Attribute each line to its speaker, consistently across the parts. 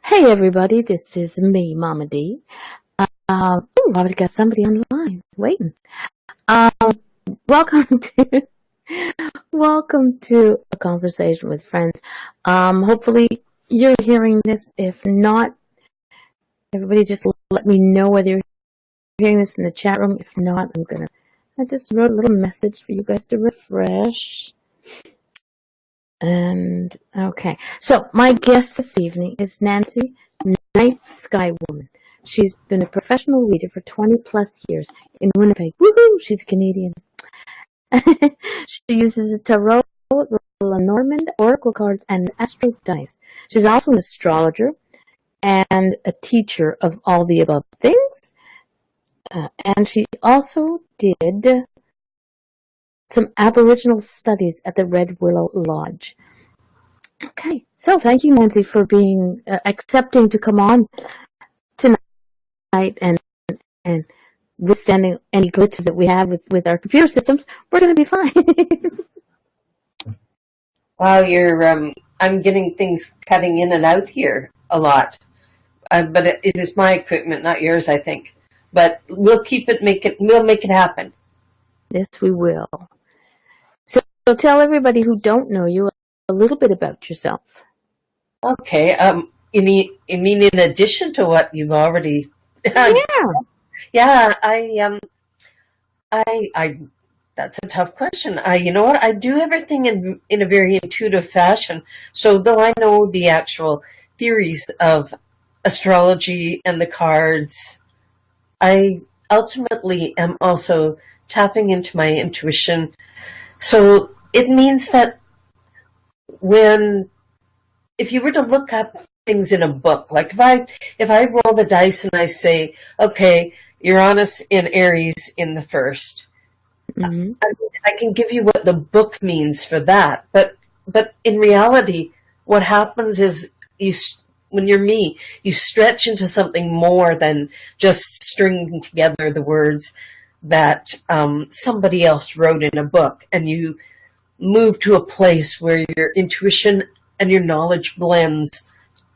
Speaker 1: Hey everybody, this is me, Mama D. I've got somebody online waiting. Um, welcome to welcome to a conversation with friends. Hopefully you're hearing this. If not, everybody just let me know whether you're hearing this in the chat room. If not, I just wrote a little message for you guys to refresh. And okay, so my guest this evening is Nancy, Night Sky Woman. She's been a professional reader for 20 plus years in Winnipeg. Woohoo! She's a Canadian. She uses the tarot, Lenormand, oracle cards, and Astro-dice. She's also an astrologer and a teacher of all the above things. And she also did some Aboriginal studies at the Red Willow Lodge. Okay, so thank you, Nancy, for being accepting to come on tonight and withstanding any glitches that we have with our computer systems. We're going to be fine.
Speaker 2: Wow, I'm getting things cutting in and out here a lot, but it is my equipment, not yours, I think. But we'll we'll make it happen.
Speaker 1: Yes, we will. So tell everybody who don't know you a little bit about yourself.
Speaker 2: Okay. You mean in addition to what you've already? Yeah. I. That's a tough question. You know what? I do everything in a very intuitive fashion. So though I know the actual theories of astrology and the cards, I ultimately am also tapping into my intuition. So it means that if you were to look up things in a book, like if I roll the dice and I say, okay, Uranus in Aries in the first, mm-hmm. I can give you what the book means for that. But in reality, what happens is when you're me, you stretch into something more than just stringing together the words that somebody else wrote in a book, and you move to a place where your intuition and your knowledge blends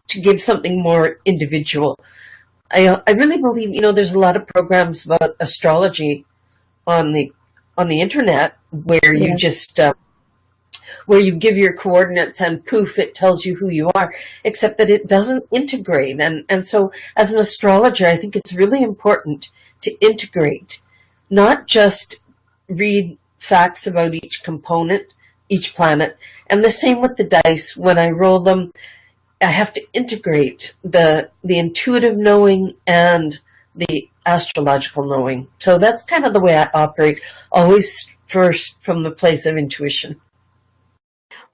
Speaker 2: to give something more individual. I really believe, there's a lot of programs about astrology on the internet where you just where you give your coordinates and poof, it tells you who you are, except that it doesn't integrate. And so as an astrologer, I think it's really important to integrate, not just read facts about each component, each planet. And the same with the dice. When I roll them, I have to integrate the intuitive knowing and the astrological knowing. So that's kind of the way I operate, always first from the place of intuition.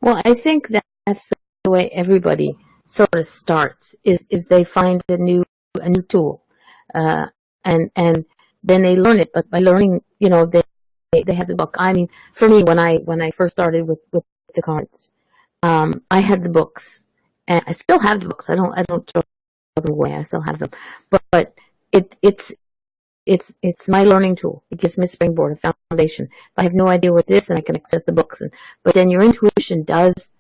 Speaker 1: Well, I think that's the way everybody sort of starts, is they find a new tool, and then they learn it. But by learning, they have the book. I mean, for me, when I first started with the cards, I had the books, and I still have the books. I don't throw them away. I still have them, but it's my learning tool. It gives me a springboard, a foundation. If I have no idea what it is, then I can access the books. But then your intuition does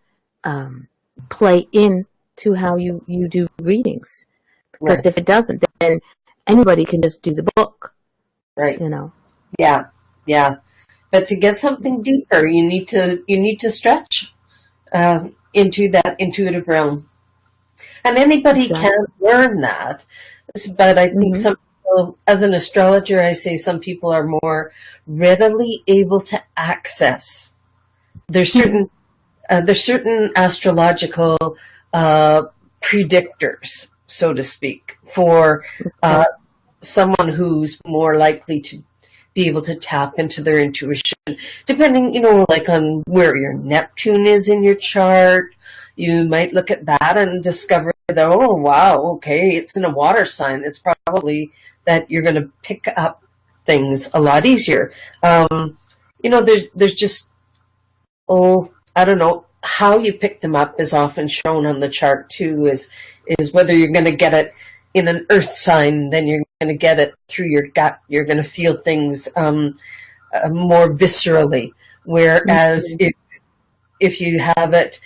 Speaker 1: play into how you do readings. Because right. If it doesn't, then anybody can just do the book.
Speaker 2: Right. Yeah. But to get something deeper, you need to stretch into that intuitive realm. And anybody can learn that. But I think some people, as an astrologer, I say some people are more readily able to access. There's certain astrological predictors, so to speak, for someone who's more likely to be able to tap into their intuition, depending, like on where your Neptune is in your chart. You might look at that and discover that, oh, wow, okay, it's in a water sign. It's probably that you're going to pick up things a lot easier. There's just, I don't know, how you pick them up is often shown on the chart too, is whether you're going to get it in an earth sign, then you're going to get it through your gut. You're going to feel things more viscerally. Whereas if you have it,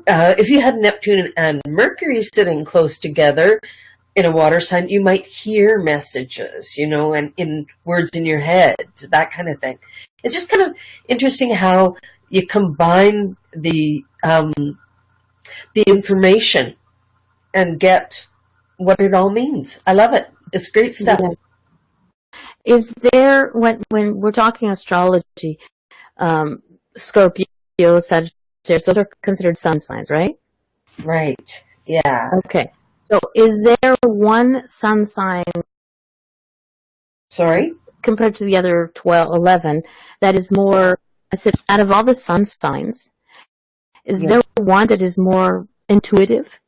Speaker 2: if you had Neptune and Mercury sitting close together in a water sign, you might hear messages, you know, and in words in your head, that kind of thing. It's just kind of interesting how you combine the information and get what it all means. I love it. It's great stuff.
Speaker 1: Yeah. Is there, when we're talking astrology, Scorpio, Sagittarius, those are considered sun signs, right?
Speaker 2: Right. Yeah.
Speaker 1: Okay. So is there one sun sign,
Speaker 2: Sorry?
Speaker 1: compared to the other 11, that is more, I said, out of all the sun signs, is there one that is more intuitive?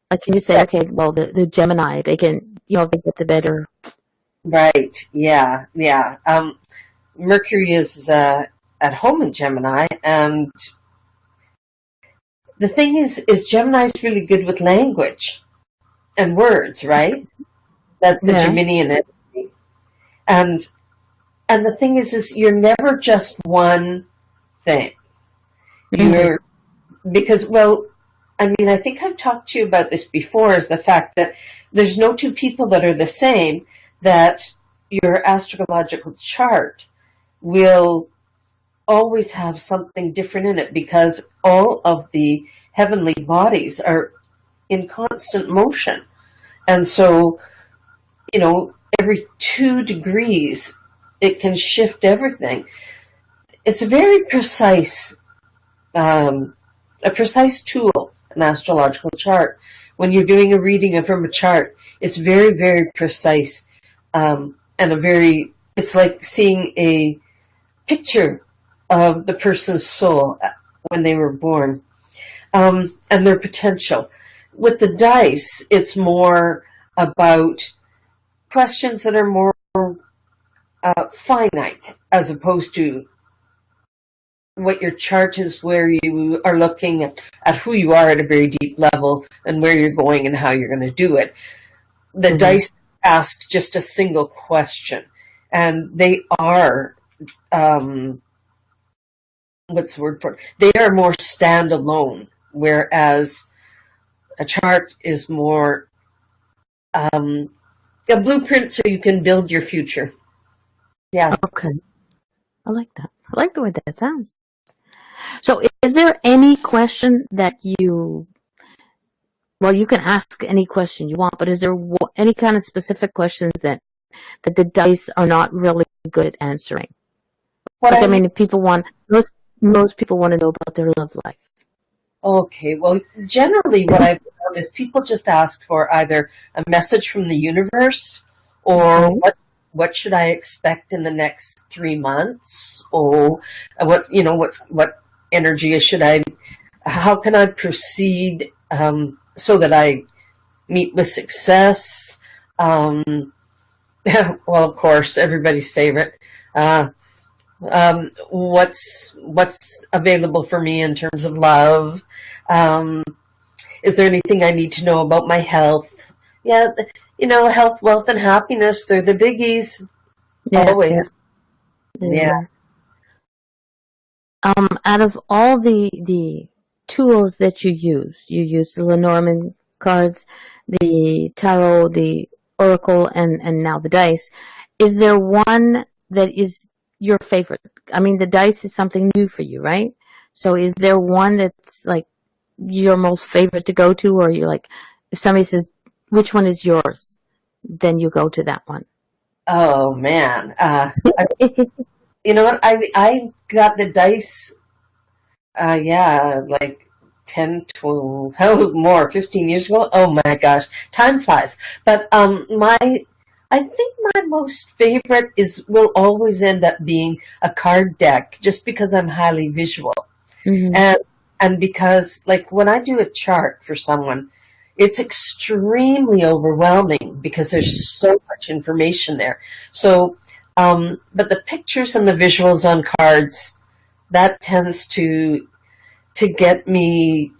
Speaker 1: Like, can you say, okay, well, the Gemini, they can, you know, they get the better.
Speaker 2: Right. Yeah. Yeah. Mercury is at home in Gemini, and the thing is Gemini's really good with language and words, right? That's the Geminian energy. And the thing is you're never just one thing. You're, because, well, I mean, I think I've talked to you about this before, is the fact that there's no two people that are the same, that your astrological chart will always have something different in it, because all of the heavenly bodies are in constant motion. And so, you know, every 2 degrees, it can shift everything. It's a very precise, a precise tool, an astrological chart. When you're doing a reading from a chart, it's very, very precise, and it's like seeing a picture of the person's soul when they were born, and their potential. With the dice, it's more about questions that are more finite, as opposed to what your chart is, where you are looking at who you are at a very deep level and where you're going and how you're going to do it. The dice ask just a single question, and they are, what's the word for it? They are more standalone, whereas a chart is more a blueprint so you can build your future. Yeah.
Speaker 1: Okay. I like that. I like the way that sounds. So is there any question that you can ask any question you want, but is there any kind of specific questions that the dice are not really good at answering? I mean, if people most people want to know about their love life.
Speaker 2: Okay, well, generally what I've found is people just ask for either a message from the universe, or what should I expect in the next 3 months, or what energy how can I proceed so that I meet with success. Well, of course, everybody's favorite. What's available for me in terms of love? Is there anything I need to know about my health? Yeah, health, wealth, and happiness, they're the biggies. Always. Yeah.
Speaker 1: Out of all the tools that you use the Lenormand cards, the tarot, the oracle, and now the dice. Is there one that is your favorite? I mean, the dice is something new for you, right? So is there one that's like your most favorite to go to, or you're like, if somebody says, which one is yours, then you go to that one?
Speaker 2: Oh, man. You know what? I got the dice, like 10, 12, more, 15 years ago. Oh my gosh, time flies. But I think my most favorite will always end up being a card deck, just because I'm highly visual. And because, like, when I do a chart for someone, it's extremely overwhelming because there's so much information there. So, but the pictures and the visuals on cards, that tends to get me.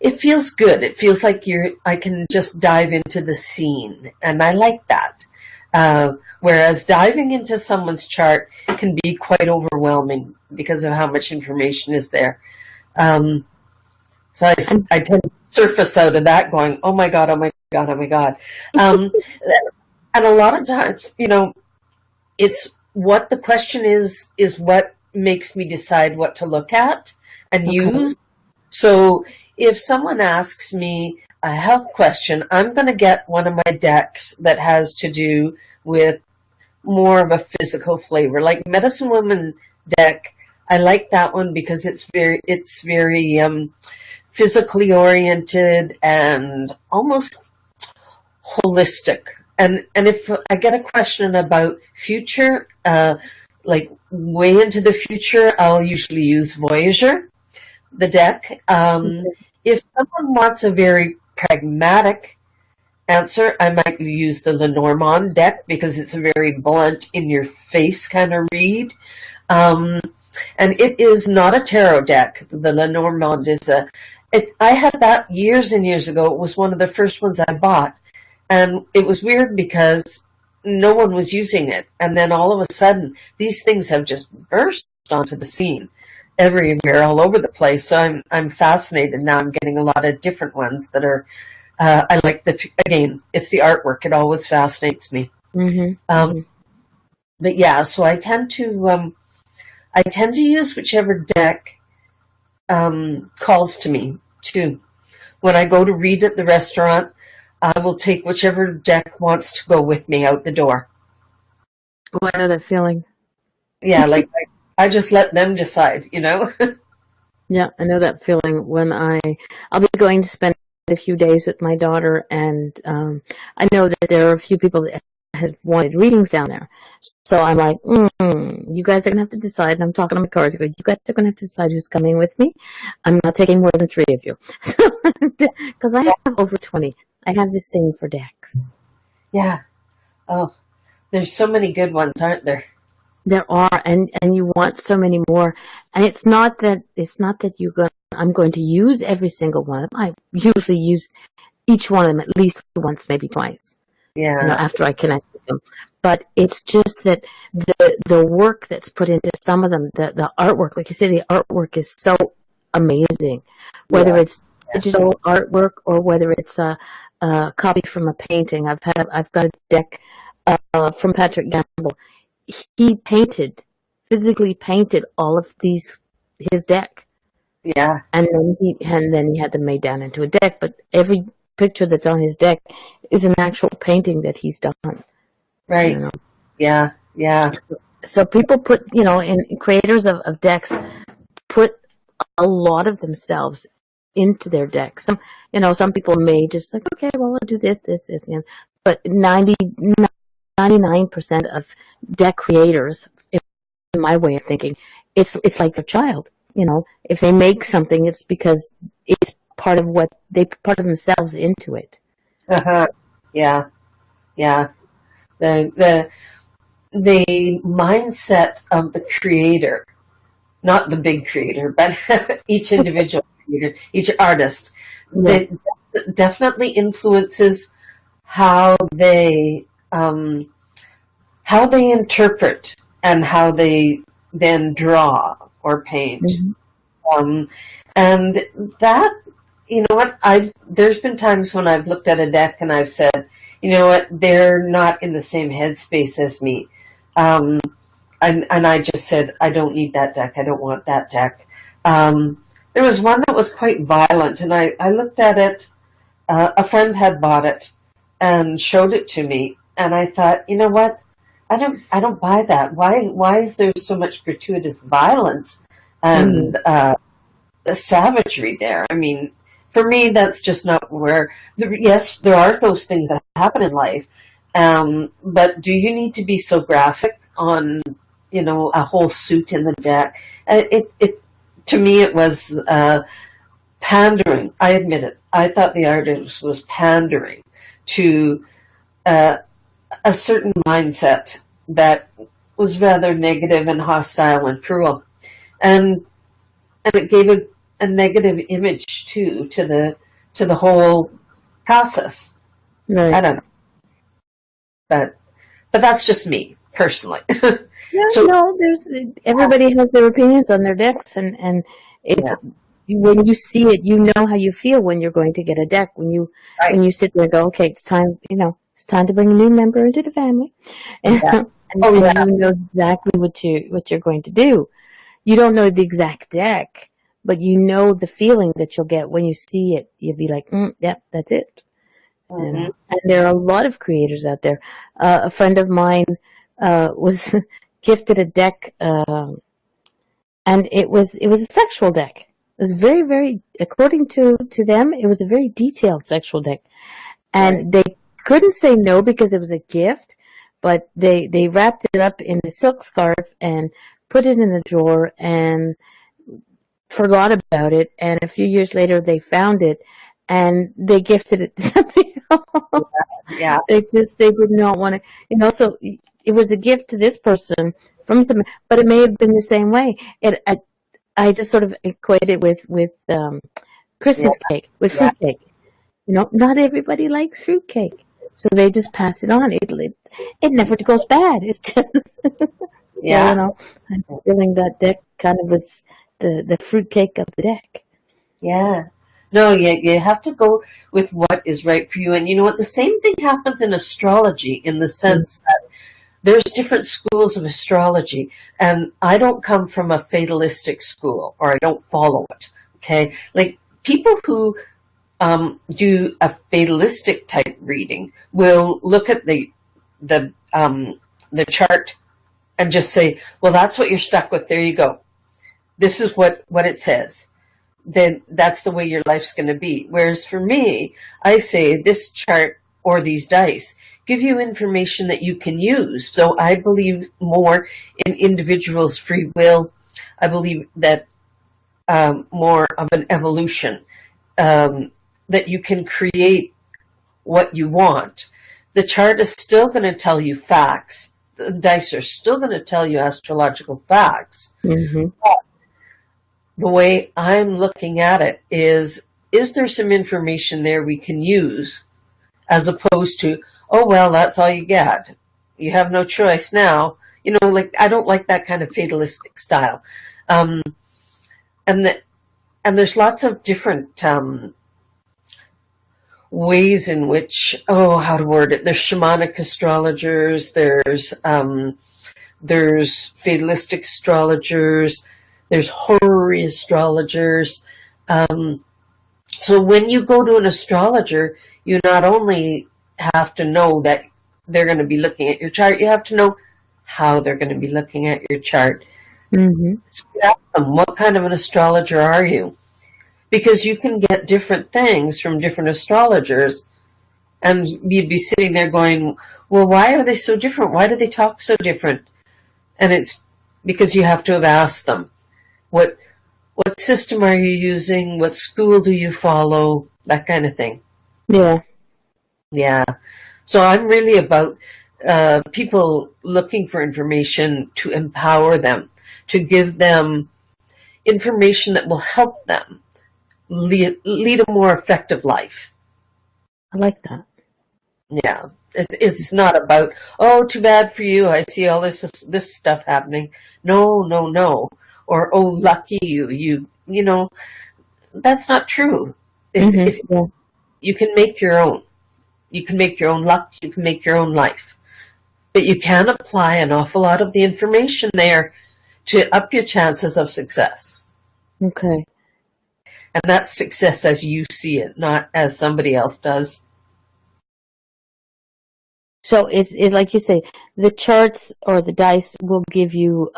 Speaker 2: It feels good. It feels like I can just dive into the scene, and I like that. Whereas diving into someone's chart can be quite overwhelming because of how much information is there. So I tend to surface out of that going, oh my God, oh my God, oh my God. And a lot of times, it's what the question is what makes me decide what to look at and use. So if someone asks me a health question, I'm going to get one of my decks that has to do with more of a physical flavor, like Medicine Woman deck. I like that one because it's very physically oriented and almost holistic. And if I get a question about future, like way into the future, I'll usually use Voyager, the deck. If someone wants a very pragmatic answer, I might use the Lenormand deck because it's a very blunt, in-your-face kind of read. And it is not a tarot deck. The Lenormand is I had that years and years ago. It was one of the first ones I bought. And it was weird because no one was using it. And then all of a sudden, these things have just burst onto the scene everywhere, all over the place. So I'm fascinated. Now I'm getting a lot of different ones that are, I like again, it's the artwork. It always fascinates me. But yeah, so I tend to use whichever deck calls to me too. When I go to read at the restaurant, I will take whichever deck wants to go with me out the door.
Speaker 1: Oh, I know that feeling.
Speaker 2: Yeah, like I just let them decide,
Speaker 1: Yeah, I know that feeling when I'll be going to spend a few days with my daughter, and I know that there are a few people that have wanted readings down there. So I'm like, you guys are going to have to decide. And I'm talking to my cards. I go, you guys are going to have to decide who's coming with me. I'm not taking more than 3 of you. Because I have over 20. I have this thing for decks.
Speaker 2: Yeah. Oh, there's so many good ones, aren't there?
Speaker 1: There are, and you want so many more. And it's not that I'm going to use every single one. I usually use each one of them at least once, maybe twice.
Speaker 2: Yeah.
Speaker 1: After I connect with them. But it's just that the work that's put into some of them, the artwork, like you say, the artwork is so amazing. Whether it's digital artwork or whether it's a copy from a painting. I've got a deck from Patrick Gamble. He physically painted all of his deck.
Speaker 2: Yeah.
Speaker 1: And then he had them made down into a deck, but every picture that's on his deck is an actual painting that he's done.
Speaker 2: Right. Yeah. Yeah.
Speaker 1: So people put, and creators of decks put a lot of themselves into their deck. Some people may just like, okay, well, I'll do this, but 99% of deck creators, in my way of thinking, it's like their child. If they make something, it's because it's part of what they put themselves into it.
Speaker 2: Yeah. Yeah. The mindset of the creator, not the big creator, but each individual creator, each artist, that definitely influences how they interpret and how they then draw or paint. And that, there's been times when I've looked at a deck and I've said, you know what, they're not in the same headspace as me. And I just said, I don't need that deck. I don't want that deck. There was one that was quite violent, and I looked at it. A friend had bought it and showed it to me, and I thought, you know what, I don't buy that. Why is there so much gratuitous violence and savagery there? I mean, for me, that's just not where. Yes, there are those things that happen in life, but do you need to be so graphic on, a whole suit in the deck? To me, it was pandering. I admit it. I thought the artist was pandering to a certain mindset that was rather negative and hostile and cruel, and it gave a negative image too to the whole process.
Speaker 1: Right.
Speaker 2: I don't know, but that's just me personally.
Speaker 1: Yeah, everybody has their opinions on their decks, and it's when you see it, you know how you feel when you're going to get a deck. When you sit there and go, okay, it's time. It's time to bring a new member into the family, and,
Speaker 2: Yeah.
Speaker 1: and you know exactly what you're going to do. You don't know the exact deck, but you know the feeling that you'll get when you see it. You'll be like, yep, that's it.
Speaker 2: Mm-hmm.
Speaker 1: And there are a lot of creators out there. A friend of mine was gifted a deck, and it was a sexual deck. It was very, very, according to them, it was a very detailed sexual deck. And they couldn't say no because it was a gift, but they wrapped it up in a silk scarf and put it in a drawer and forgot about it. And a few years later, they found it and they gifted it to somebody else.
Speaker 2: Yeah.
Speaker 1: They did not want to, so it was a gift to this person from some, but it may have been the same way. I just sort of equate it with Christmas cake, with fruit cake. Not everybody likes fruit cake, so they just pass it on. It never goes bad. It's just I'm feeling that deck kind of was the fruit cake of the deck.
Speaker 2: Yeah. No, you have to go with what is right for you. And you know what? The same thing happens in astrology in the sense that there's different schools of astrology. And I don't come from a fatalistic school, or I don't follow it. Okay? Like people who do a fatalistic type reading will look at the chart and just say, well, that's what you're stuck with. There you go. This is what it says. Then that's the way your life's going to be. Whereas for me, I say this chart or these dice give you information that you can use. So I believe more in individuals' free will. I believe that more of an evolution, that you can create what you want. The chart is still going to tell you facts. The dice are still going to tell you astrological facts.
Speaker 1: Mm-hmm.
Speaker 2: But the way I'm looking at it is there some information there we can use, as opposed to, oh, well, that's all you get. You have no choice now. Like, I don't like that kind of fatalistic style. And there's lots of different ways in which, how to word it. There's shamanic astrologers. There's fatalistic astrologers. There's horror astrologers. So when you go to an astrologer, you not only have to know that they're going to be looking at your chart, you have to know how they're going to be looking at your chart.
Speaker 1: Mm-hmm.
Speaker 2: So ask them, what kind of an astrologer are you? Because you can get different things from different astrologers, and you'd be sitting there going, well, why are they so different? Why do they talk so different? And it's because you have to have asked them. What system are you using? What school do you follow? That kind of thing.
Speaker 1: Yeah.
Speaker 2: Yeah. So I'm really about people looking for information to empower them, to give them information that will help them lead a more effective life.
Speaker 1: I like that.
Speaker 2: Yeah. It's not about, oh, too bad for you. I see all this stuff happening. No. Or, oh, lucky you. That's not true. You can make your own. You can make your own luck. You can make your own life. But you can apply an awful lot of the information there to up your chances of success.
Speaker 1: Okay.
Speaker 2: And that's success as you see it, not as somebody else does.
Speaker 1: So it's like you say, the charts or the dice will give you,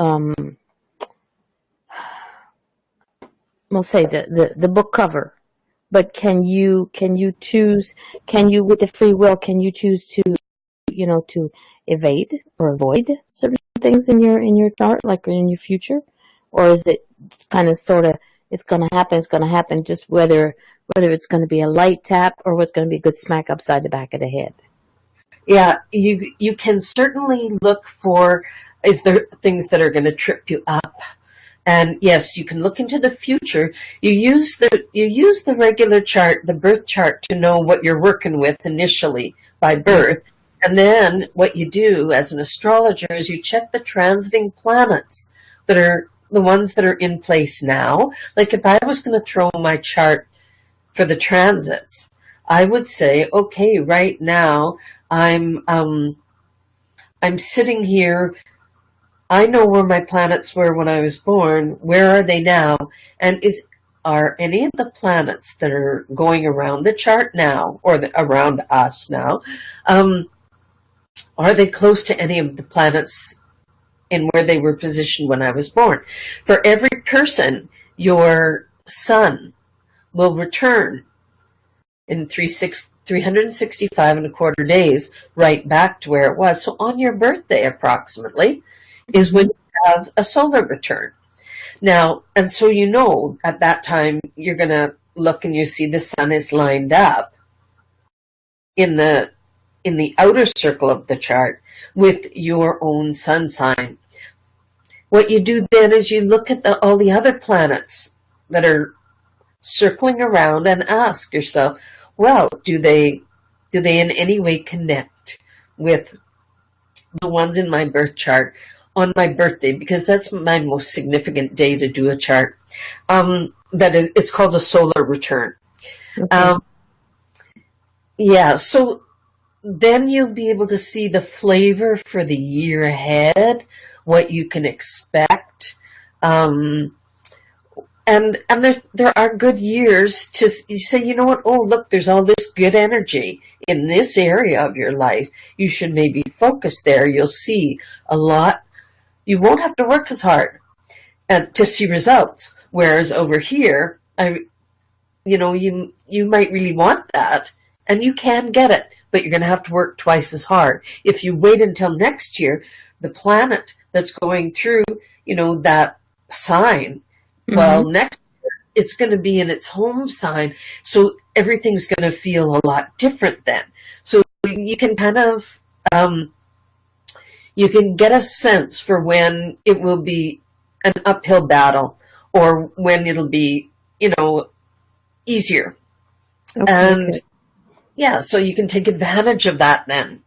Speaker 1: we'll say the book cover, but can you choose? With the free will, can you choose to evade or avoid certain things in your chart, like in your future, or is it kind of sort of it's going to happen, just whether it's going to be a light tap or what's going to be a good smack upside the back of the head?
Speaker 2: Yeah, you can certainly look for, is there things that are going to trip you up? And yes, you can look into the future. You use the regular chart, the birth chart, to know what you're working with initially by birth. And then what you do as an astrologer is you check the transiting planets that are the ones that are in place now, like if I was going to throw my chart for the transits, I would say, okay, right now I'm sitting here. I know where my planets were when I was born. Where are they now? And are any of the planets that are going around the chart now, or around us now, are they close to any of the planets in where they were positioned when I was born? For every person, your sun will return in 365 and a quarter days right back to where it was. So on your birthday, approximately, is when you have a solar return. Now, and so you know at that time you're going to look and you see the sun is lined up in the outer circle of the chart with your own sun sign. What you do then is you look at all the other planets that are circling around and ask yourself, well, do they in any way connect with the ones in my birth chart on my birthday? Because that's my most significant day to do a chart. It's called a solar return. Okay. So then you'll be able to see the flavor for the year ahead, what you can expect. And there are good years to say, you know what, oh, look, there's all this good energy in this area of your life. You should maybe focus there. You'll see a lot. You won't have to work as hard to see results. Whereas over here, you might really want that, and you can get it, but you're going to have to work twice as hard. If you wait until next year, the planet that's going through, that sign, well, next year it's going to be in its home sign, so everything's going to feel a lot different then. So you can kind of, you can get a sense for when it will be an uphill battle or when it'll be, easier. Okay. And so you can take advantage of that then.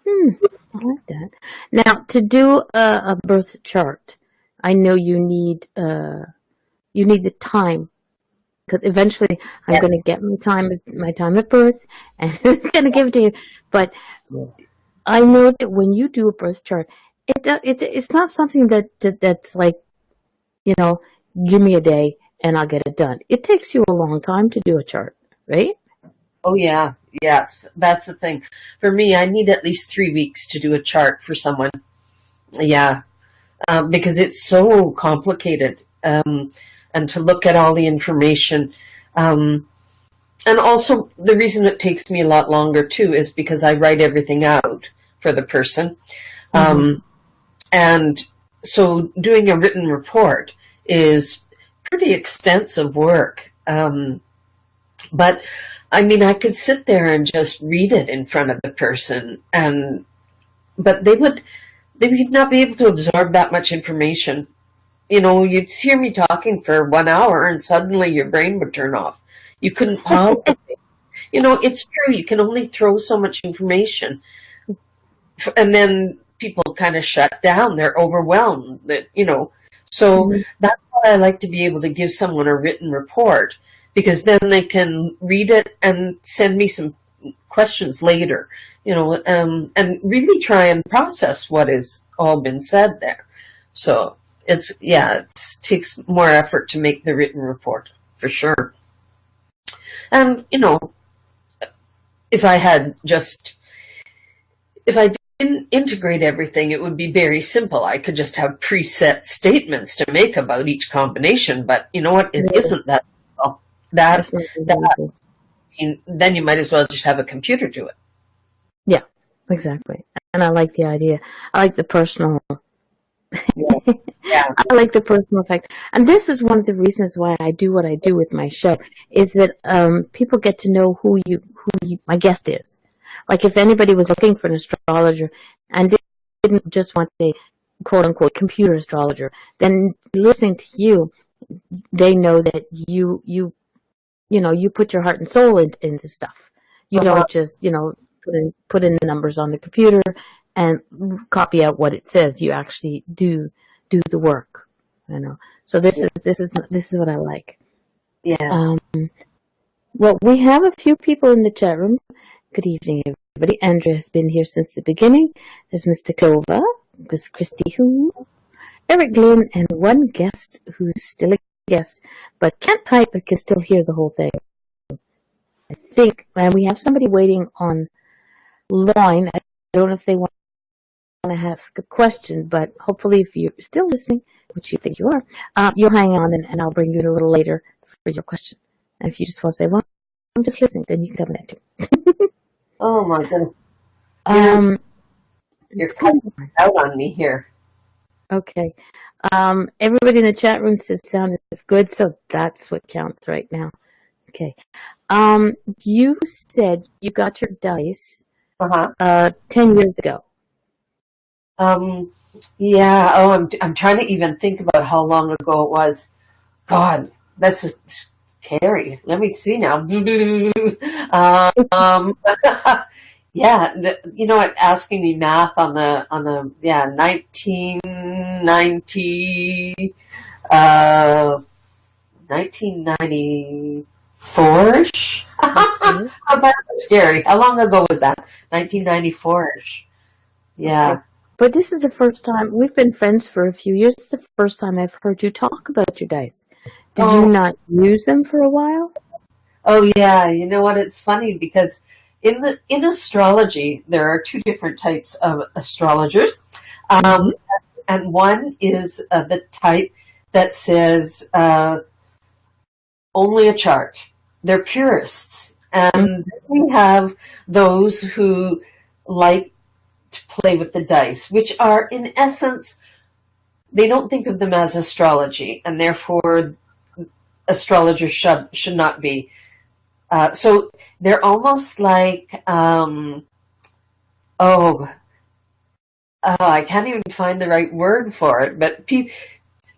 Speaker 1: I like that. Now, to do a birth chart, I know you need the time, because eventually I'm going to get my time of birth and I'm going to give it to you. But I know that when you do a birth chart, it's not something that's like, give me a day and I'll get it done. It takes you a long time to do a chart, right?
Speaker 2: Oh yeah, yes, that's the thing. For me, I need at least 3 weeks to do a chart for someone. Yeah. Because it's so complicated, and to look at all the information. And also the reason it takes me a lot longer too is because I write everything out for the person. And so doing a written report is pretty extensive work. But I mean, I could sit there and just read it in front of the person, but they would not be able to absorb that much information. You'd hear me talking for 1 hour and suddenly your brain would turn off. You couldn't pause. It's true. You can only throw so much information. And then people kind of shut down. They're overwhelmed. So that's why I like to be able to give someone a written report, because then they can read it and send me some questions later, and really try and process what has all been said there. So it takes more effort to make the written report, for sure. And, if I didn't integrate everything, it would be very simple. I could just have preset statements to make about each combination, but you know what? It isn't that simple. Then you might as well just have a computer do it.
Speaker 1: Yeah, exactly. And I like the idea. I like the personal. I like the personal effect. And this is one of the reasons why I do what I do with my show, is that people get to know who my guest is. Like if anybody was looking for an astrologer and didn't just want a quote unquote computer astrologer, then listening to you, they know that you put your heart and soul into stuff. You don't just, put in the numbers on the computer and copy out what it says. You actually do do the work, you know. So this is what I like.
Speaker 2: Yeah.
Speaker 1: Well, we have a few people in the chat room. Good evening, everybody. Andrea has been here since the beginning. There's Mr. Kova, Miss Christy Who, Eric Glynn, and one guest who's still a guest, but can't type but can still hear the whole thing. I think, and we have somebody waiting on line. I don't know if they want to ask a question, but hopefully if you're still listening, which you think you are, you'll hang on and I'll bring you in a little later for your question. And if you just want to say, well, I'm just listening, then you can tell me that too.
Speaker 2: Oh my goodness. You're cutting out on me here.
Speaker 1: Okay. Everybody in the chat room says sound is good, so that's what counts right now. Okay. You said you got your dice 10 years ago.
Speaker 2: Yeah. Oh, I'm trying to even think about how long ago it was. God, that's scary. Let me see now. Yeah, you know what? Asking me math on the 1994-ish. Oh, that's scary. How long ago was that? 1994-ish. Yeah.
Speaker 1: Okay. But this is the first time, we've been friends for a few years. It's the first time I've heard you talk about your dice. Did you not use them for a while?
Speaker 2: Oh yeah, you know what? It's funny because in astrology there are two different types of astrologers, and one is the type that says only a chart. They're purists, and we have those who like to play with the dice, which are in essence, they don't think of them as astrology, and therefore astrologers should not be. So they're almost like, I can't even find the right word for it, but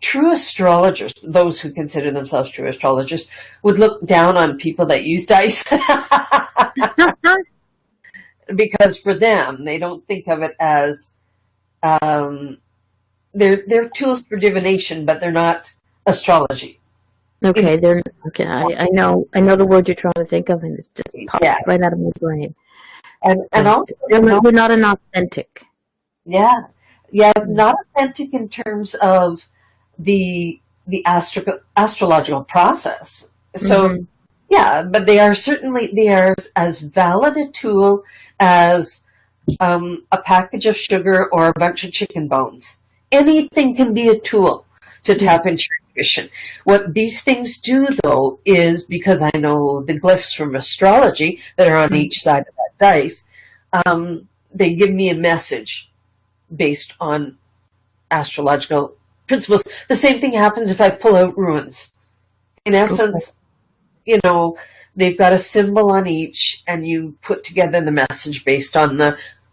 Speaker 2: true astrologers, those who consider themselves true astrologers, would look down on people that use dice. Because for them, they don't think of it as, they're tools for divination, but they're not astrology.
Speaker 1: Okay, I know the word you're trying to think of, and it's just popped right out of my brain.
Speaker 2: And also,
Speaker 1: they're not an authentic.
Speaker 2: Yeah, not authentic in terms of the astrological process. So, but they are as valid a tool as a package of sugar or a bunch of chicken bones. Anything can be a tool to tap into your intuition. What these things do, though, is because I know the glyphs from astrology that are on each side of that dice, they give me a message based on astrological principles. The same thing happens if I pull out runes. In essence, you know, they've got a symbol on each, and you put together the message based on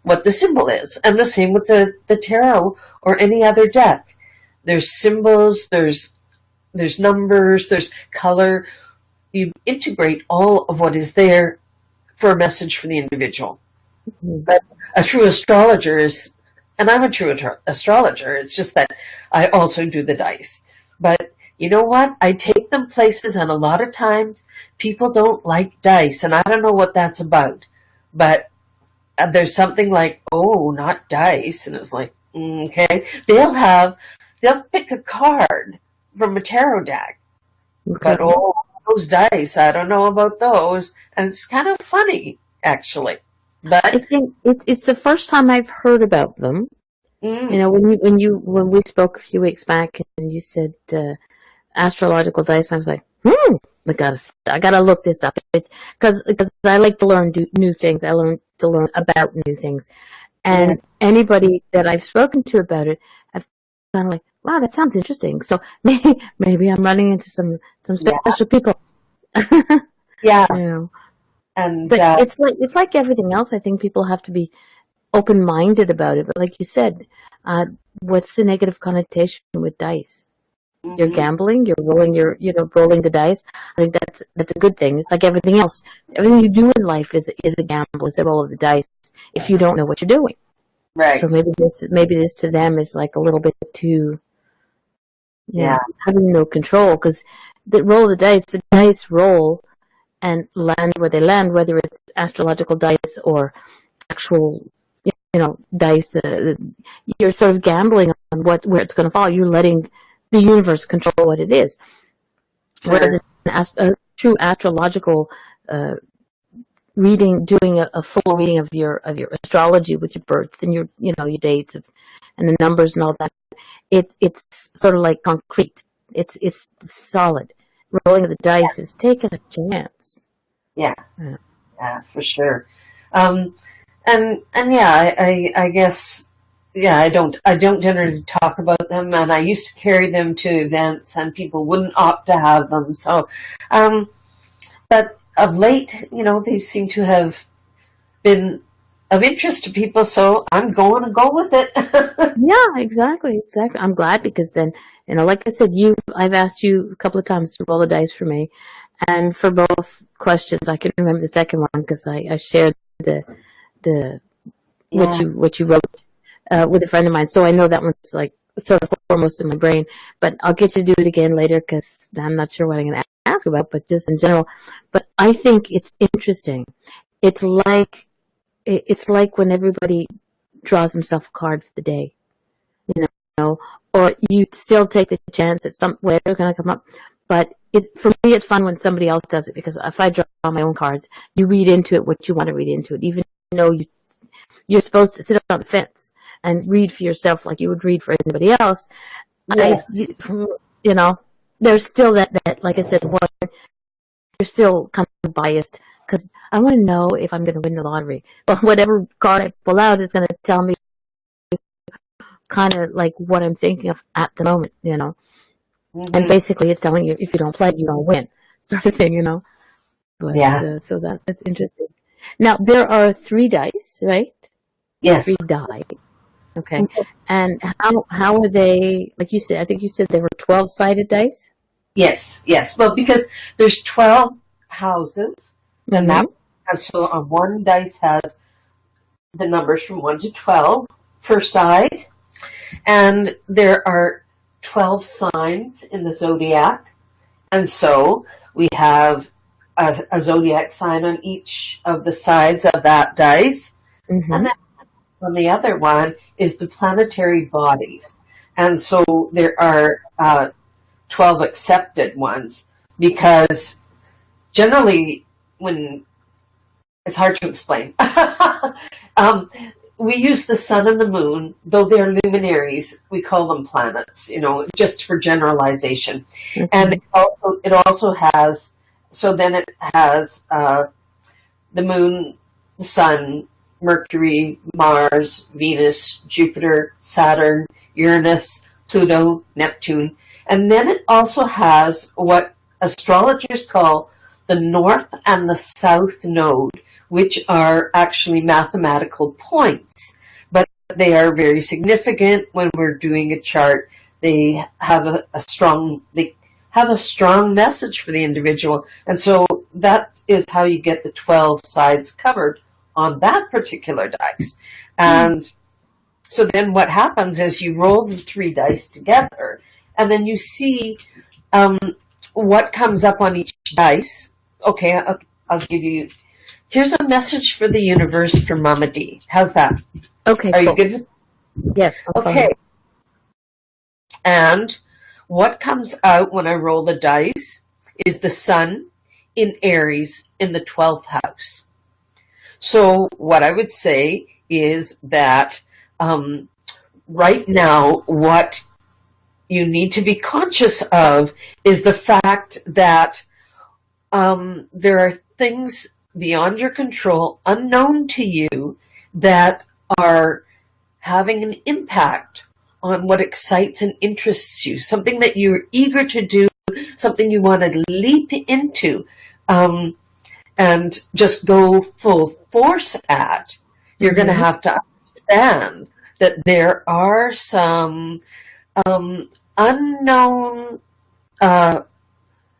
Speaker 2: what the symbol is. And the same with the tarot or any other deck. There's symbols, there's numbers, there's color. You integrate all of what is there for a message for the individual. But a true astrologer is, and I'm a true astrologer, it's just that I also do the dice. But you know what? I take them places, and a lot of times people don't like dice, and I don't know what that's about. But there's something like, oh, not dice, and it's like, okay. They'll pick a card from a tarot deck, but those dice, I don't know about those, and it's kind of funny, actually. But
Speaker 1: I think it's the first time I've heard about them. You know, when we spoke a few weeks back, and you said astrological dice, I was like, I gotta look this up, because I like to learn new things. I learn to learn about new things, and anybody that I've spoken to about it, I've kind of like, wow, that sounds interesting. So maybe I'm running into some special people.
Speaker 2: Yeah.
Speaker 1: You know.
Speaker 2: But
Speaker 1: it's like everything else. I think people have to be open-minded about it. But like you said, what's the negative connotation with dice? You're gambling. You're rolling rolling the dice. I think that's a good thing. It's like everything else. Everything you do in life is a gamble. It's a roll of the dice. If you don't know what you're doing,
Speaker 2: right.
Speaker 1: So maybe this to them is like a little bit too
Speaker 2: Yeah.
Speaker 1: Having no control, because the dice roll and land where they land, whether it's astrological dice or actual, dice. You're sort of gambling on where it's going to fall. You're letting the universe control what it is.
Speaker 2: Sure.
Speaker 1: Whereas a true astrological reading, doing a full reading of your astrology with your births and your dates and the numbers and all that, it's sort of like concrete. It's solid. Rolling of the dice is taking a chance.
Speaker 2: Yeah, for sure. And yeah, I guess, I don't generally talk about them, and I used to carry them to events, and people wouldn't opt to have them. So, but of late, they seem to have been of interest to people, so I'm going to go with it.
Speaker 1: Yeah, exactly. I'm glad, because then, like I said, I've asked you a couple of times to roll the dice for me, and for both questions, I can remember the second one because I shared the what you wrote with a friend of mine, so I know that one's like sort of foremost in my brain. But I'll get you to do it again later, because I'm not sure what I'm going to ask about, but just in general. But I think it's interesting. It's like when everybody draws himself a card for the day, or you still take the chance that whatever's going to come up. But for me, it's fun when somebody else does it, because if I draw my own cards, you read into it what you want to read into it, even though you're supposed to sit on the fence and read for yourself like you would read for anybody else. Yes. There's still that, like I said, you're still kind of biased, because I want to know if I'm going to win the lottery. But whatever card I pull out is going to tell me kind of like what I'm thinking of at the moment, Mm-hmm. And basically it's telling you, if you don't play, you don't win, sort of thing, But, so that's interesting. Now, there are 3 dice, right?
Speaker 2: Yes.
Speaker 1: 3 die. Okay. And how are they, like you said, I think you said they were 12-sided dice?
Speaker 2: Yes. Well, because there's 12 houses, and so one dice has the numbers from 1 to 12 per side, and there are 12 signs in the zodiac, and so we have a zodiac sign on each of the sides of that dice, and then on the other one is the planetary bodies, and so there are 12 accepted ones, because generally, when it's hard to explain, we use the sun and the moon, though they're luminaries, we call them planets, just for generalization. And it also has, so then it has the moon, the sun, Mercury, Mars, Venus, Jupiter, Saturn, Uranus, Pluto, Neptune. And then it also has what astrologers call the north and the south node, which are actually mathematical points, but they are very significant when we're doing a chart. They have a strong message for the individual, and so that is how you get the 12 sides covered on that particular dice. And so then what happens is you roll the 3 dice together, and then you see what comes up on each dice. Okay, I'll give you. Here's a message for the universe from Mama D. How's that?
Speaker 1: Okay.
Speaker 2: Are you good with?
Speaker 1: Yes.
Speaker 2: Okay. And what comes out when I roll the dice is the sun in Aries in the 12th house. So what I would say is that right now, what you need to be conscious of is the fact that there are things beyond your control, unknown to you, that are having an impact on what excites and interests you, something that you're eager to do, something you want to leap into, and just go full force at. You're going to have to understand that there are some unknown,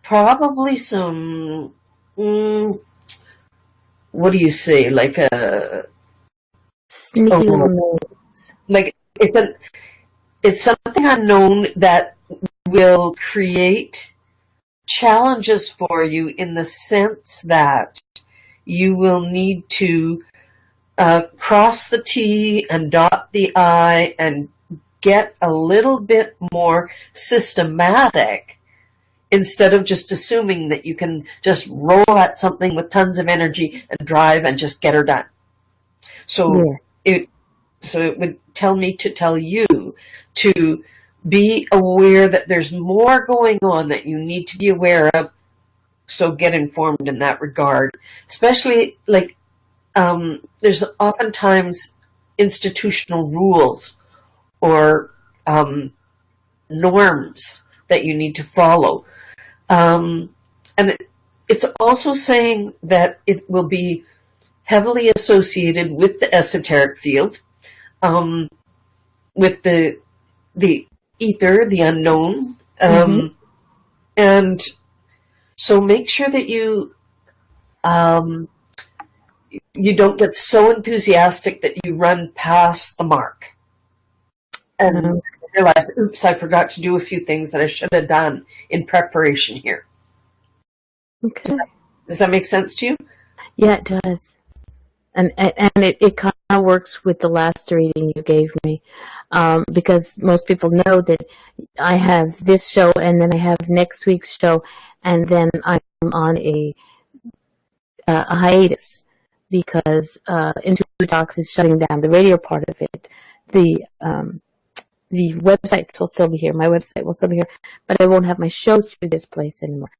Speaker 2: probably some, what do you say, like a
Speaker 1: sneaky little noise.
Speaker 2: Like it's something unknown that will create challenges for you in the sense that you will need to cross the T and dot the I and get a little bit more systematic instead of just assuming that you can just roll at something with tons of energy and drive and just get her done. So it would tell me to tell you to be aware that there's more going on that you need to be aware of. So get informed in that regard, especially like there's oftentimes institutional rules or norms that you need to follow. And it's also saying that it will be heavily associated with the esoteric field, with the ether, the unknown. And so make sure that you don't get so enthusiastic that you run past the mark and realize, oops, I forgot to do a few things that I should have done in preparation here.
Speaker 1: Okay.
Speaker 2: Does that make sense to you?
Speaker 1: Yeah, it does. And it kind of works with the last reading you gave me, because most people know that I have this show and then I have next week's show, and then I'm on a hiatus because IntuiTalks is shutting down the radio part of it. The websites will still be here. My website will still be here, but I won't have my show through this place anymore.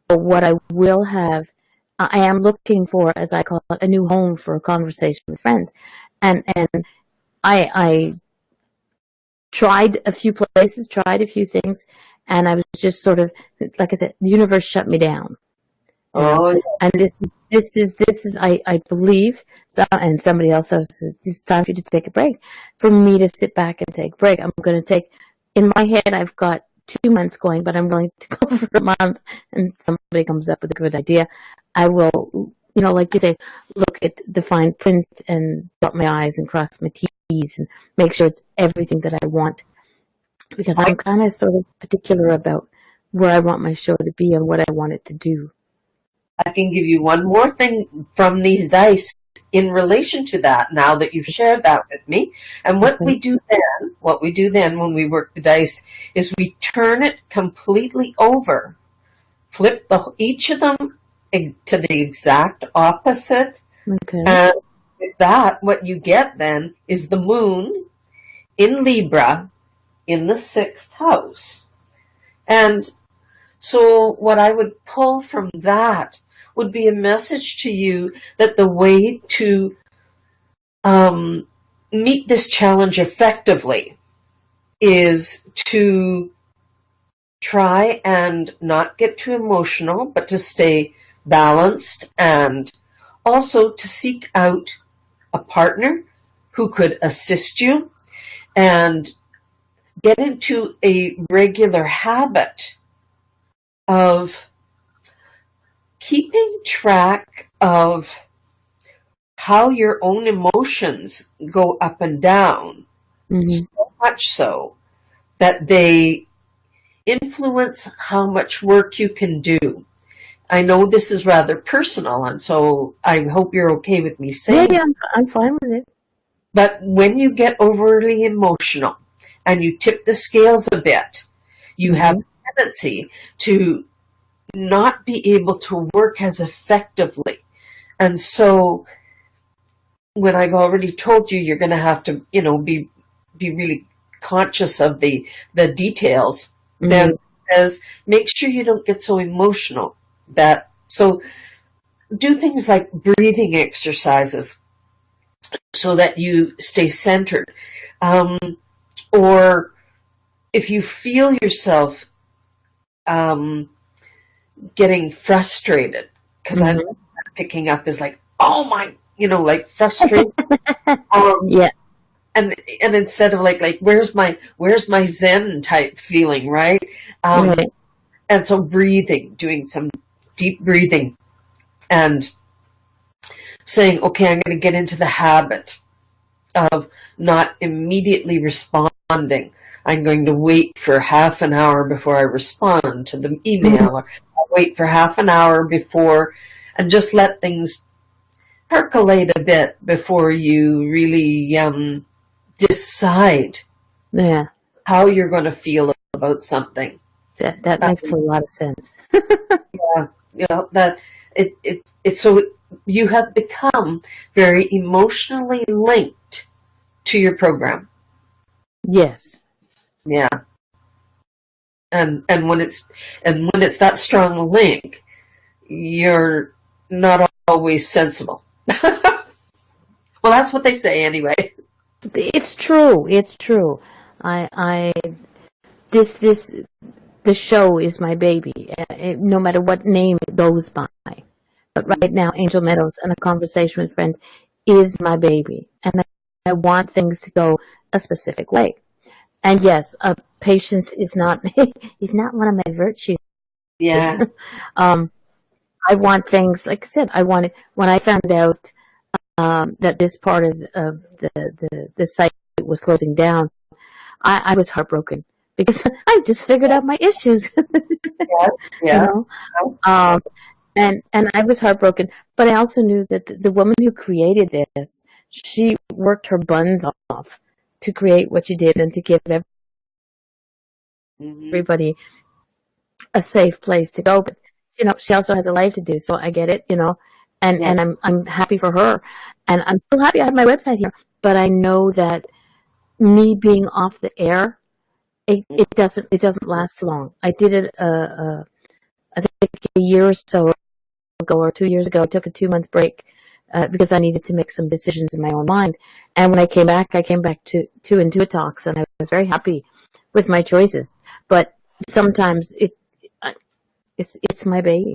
Speaker 1: But what I will have, I am looking for, as I call it, a new home for a conversation with friends. And I tried a few places, tried a few things, and I was just sort of, like I said, the universe shut me down. And this is I believe, so, and somebody else says, it's time for you to take a break. For me to sit back and take a break, I'm going to take, in my head, I've got 2 months going, but I'm going to go for a month, and somebody comes up with a good idea. I will, like you say, look at the fine print and dot my I's and cross my T's and make sure it's everything that I want. Because I'm kind of sort of particular about where I want my show to be and what I want it to do.
Speaker 2: I can give you one more thing from these dice in relation to that now that you've shared that with me. And what we do then when we work the dice is we turn it completely over, flip each of them to the exact opposite.
Speaker 1: Okay.
Speaker 2: And with that, what you get then is the moon in Libra in the 6th house. And so what I would pull from that would be a message to you that the way to meet this challenge effectively is to try and not get too emotional, but to stay balanced, and also to seek out a partner who could assist you and get into a regular habit of keeping track of how your own emotions go up and down, so much so that they influence how much work you can do. I know this is rather personal, and so I hope you're okay with me saying
Speaker 1: Yeah, I'm fine with it.
Speaker 2: But when you get overly emotional and you tip the scales a bit, you have a tendency to not be able to work as effectively. And so when I've already told you you're going to have to, be really conscious of the details, then as make sure you don't get so emotional. So do things like breathing exercises so that you stay centered. Or if you feel yourself getting frustrated, because I'm picking up is like, oh my, like frustrated.
Speaker 1: Yeah.
Speaker 2: And instead of like where's my Zen type feeling, right?
Speaker 1: Right.
Speaker 2: And so doing some deep breathing and saying, okay, I'm going to get into the habit of not immediately responding. I'm going to wait for half an hour before I respond to the email, or I'll wait for half an hour before, and just let things percolate a bit before you really decide how you're going to feel about something.
Speaker 1: That makes a lot of sense.
Speaker 2: That it's so you have become very emotionally linked to your program.
Speaker 1: Yes.
Speaker 2: Yeah. And when it's that strong link, you're not always sensible. Well, that's what they say anyway.
Speaker 1: It's true. It's true. The show is my baby, no matter what name it goes by. But right now, Angel Meadows and a conversation with a friend is my baby, and I want things to go a specific way. And yes, patience is not is not one of my virtues.
Speaker 2: Yeah.
Speaker 1: I want things, like I said, I wanted, when I found out that this part of the site was closing down, I was heartbroken because I just figured out my issues.
Speaker 2: Yeah.
Speaker 1: You know? And I was heartbroken, but I also knew that the woman who created this, she worked her buns off to create what she did and to give everybody a safe place to go. But she also has a life to do, so I get it. And I'm happy for her, and I'm so happy I have my website here. But I know that me being off the air, it doesn't last long. I did it I think a year or so ago, or 2 years ago. I took a 2-month break because I needed to make some decisions in my own mind. And when I came back to IntuiTalks, and I was very happy with my choices. But sometimes it's my baby.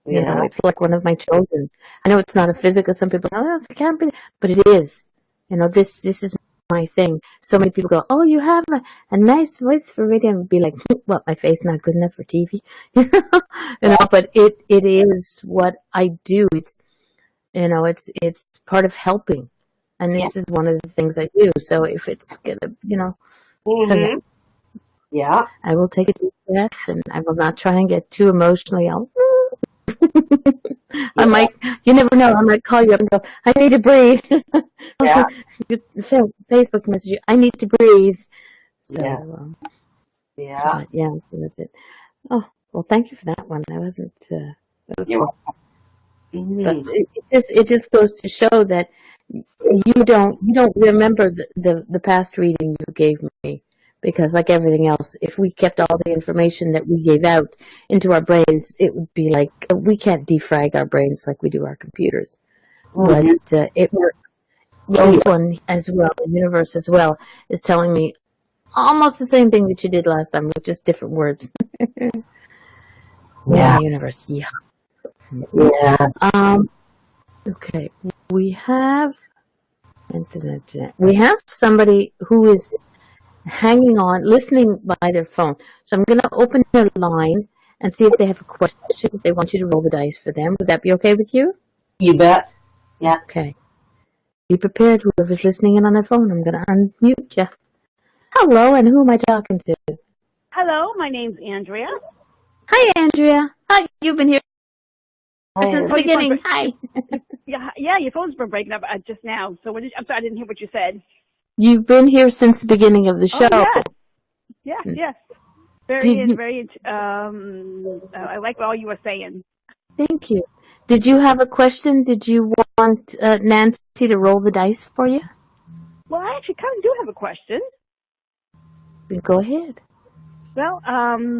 Speaker 1: It's like one of my children. I know it's not a physical. Some people go, oh, it can't be, but it is. This is my thing. So many people go, oh, you have a nice voice for radio, and be like, what, my face not good enough for TV? But it is what I do. It's part of helping, and this is one of the things I do. So if it's gonna, so
Speaker 2: yeah,
Speaker 1: I will take a deep breath, and I will not try and get too emotionally. I might, you never know, I might call you up and go, I need to breathe. Facebook message you, I need to breathe. So, so that's it. Oh, well, thank you for that one. That was cool. But it just goes to show that you don't remember the past reading you gave me. Because like everything else, if we kept all the information that we gave out into our brains, it would be like, we can't defrag our brains like we do our computers. But it works. This one as well, the universe as well, is telling me almost the same thing that you did last time, with just different words. The universe. Okay. We have somebody who is hanging on, listening by their phone. So I'm going to open their line and see if they have a question, if they want you to roll the dice for them. Would that be okay with you?
Speaker 2: You bet. Yeah.
Speaker 1: Okay. Be prepared, whoever's listening in on their phone. I'm going to unmute you. Hello, and who am I talking to?
Speaker 3: Hello, my name's Andrea.
Speaker 1: Hi, Andrea. Hi, you've been here since the beginning. Hi.
Speaker 3: Yeah, your phone's been breaking up just now. So I'm sorry, I didn't hear what you said.
Speaker 1: You've been here since the beginning of the show.
Speaker 3: Oh, yes. Very. I like all you were saying.
Speaker 1: Thank you. Did you have a question? Did you want Nancy to roll the dice for you?
Speaker 3: Well, I actually kind of do have a question.
Speaker 1: Then go ahead.
Speaker 3: Well,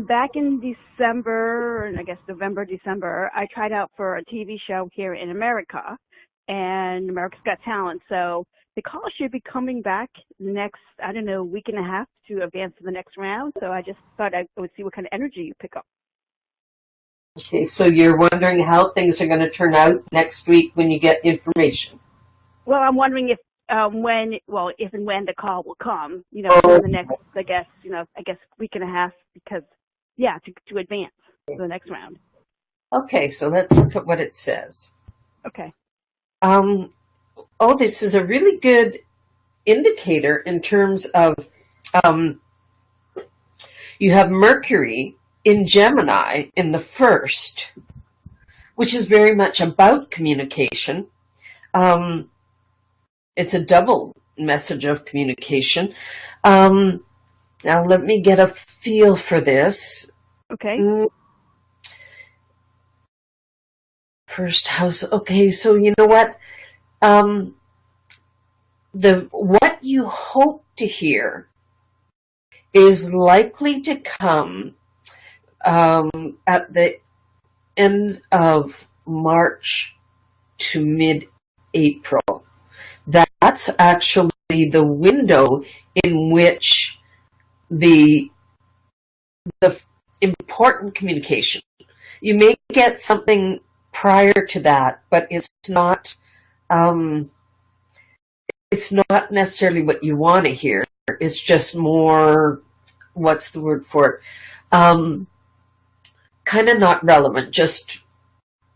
Speaker 3: back in December, and I guess November, December, I tried out for a TV show here in America, and America's Got Talent. So the call should be coming back next, week and a half to advance to the next round. So I just thought I would see what kind of energy you pick up.
Speaker 2: Okay, so you're wondering how things are going to turn out next week when you get information.
Speaker 3: Well, I'm wondering if and when the call will come, in the next, I guess week and a half, because, to advance to the next round.
Speaker 2: Okay, so let's look at what it says.
Speaker 3: Okay.
Speaker 2: This is a really good indicator in terms of You have Mercury in Gemini in the first, which is very much about communication. It's a double message of communication. Now let me get a feel for this.
Speaker 3: Okay.
Speaker 2: First house. Okay, so you know what? What you hope to hear is likely to come at the end of March to mid-April. That's actually the window in which the important communication. You may get something prior to that, but it's not necessarily what you want to hear. It's just more, what's the word for it? Kind of not relevant, just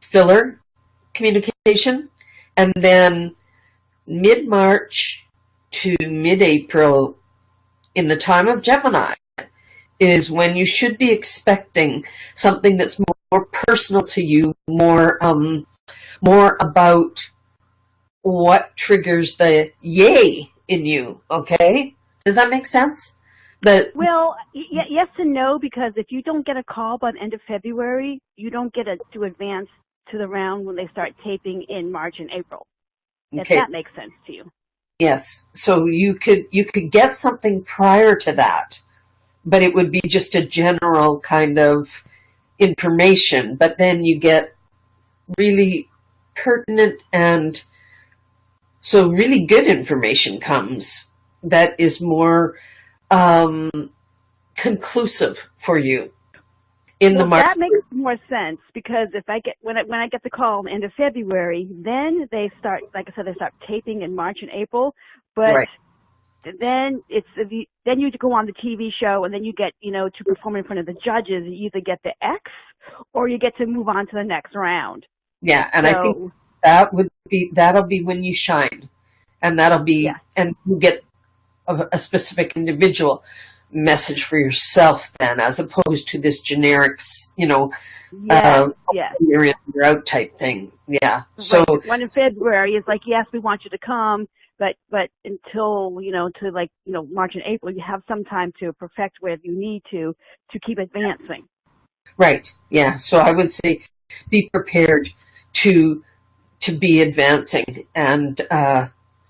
Speaker 2: filler communication. And then mid-March to mid-April, in the time of Gemini, is when you should be expecting something that's more personal to you, more about what triggers the yay in you. Okay, does that make sense?
Speaker 3: Well, yes and no, because if you don't get a call by the end of February, you don't get to advance to the round when they start taping in March and April. If that makes sense to you.
Speaker 2: Yes. So you could get something prior to that, but it would be just a general kind of information. But then you get really pertinent and so really good information comes that is more conclusive for you.
Speaker 3: That makes more sense, because if I get when I get the call end of February, then they start, like I said, they start taping in March and April. But then then you go on the TV show, and then you get to perform in front of the judges. You either get the X, or you get to move on to the next round.
Speaker 2: Yeah, and I think that'll be when you shine, and that'll be and you get a specific individual message for yourself then, as opposed to this generic, you're out type thing. Yeah. So
Speaker 3: one in February is like, yes, we want you to come, but until to March and April, you have some time to perfect whatever you need to keep advancing.
Speaker 2: Right. Yeah. So I would say be prepared to be advancing, and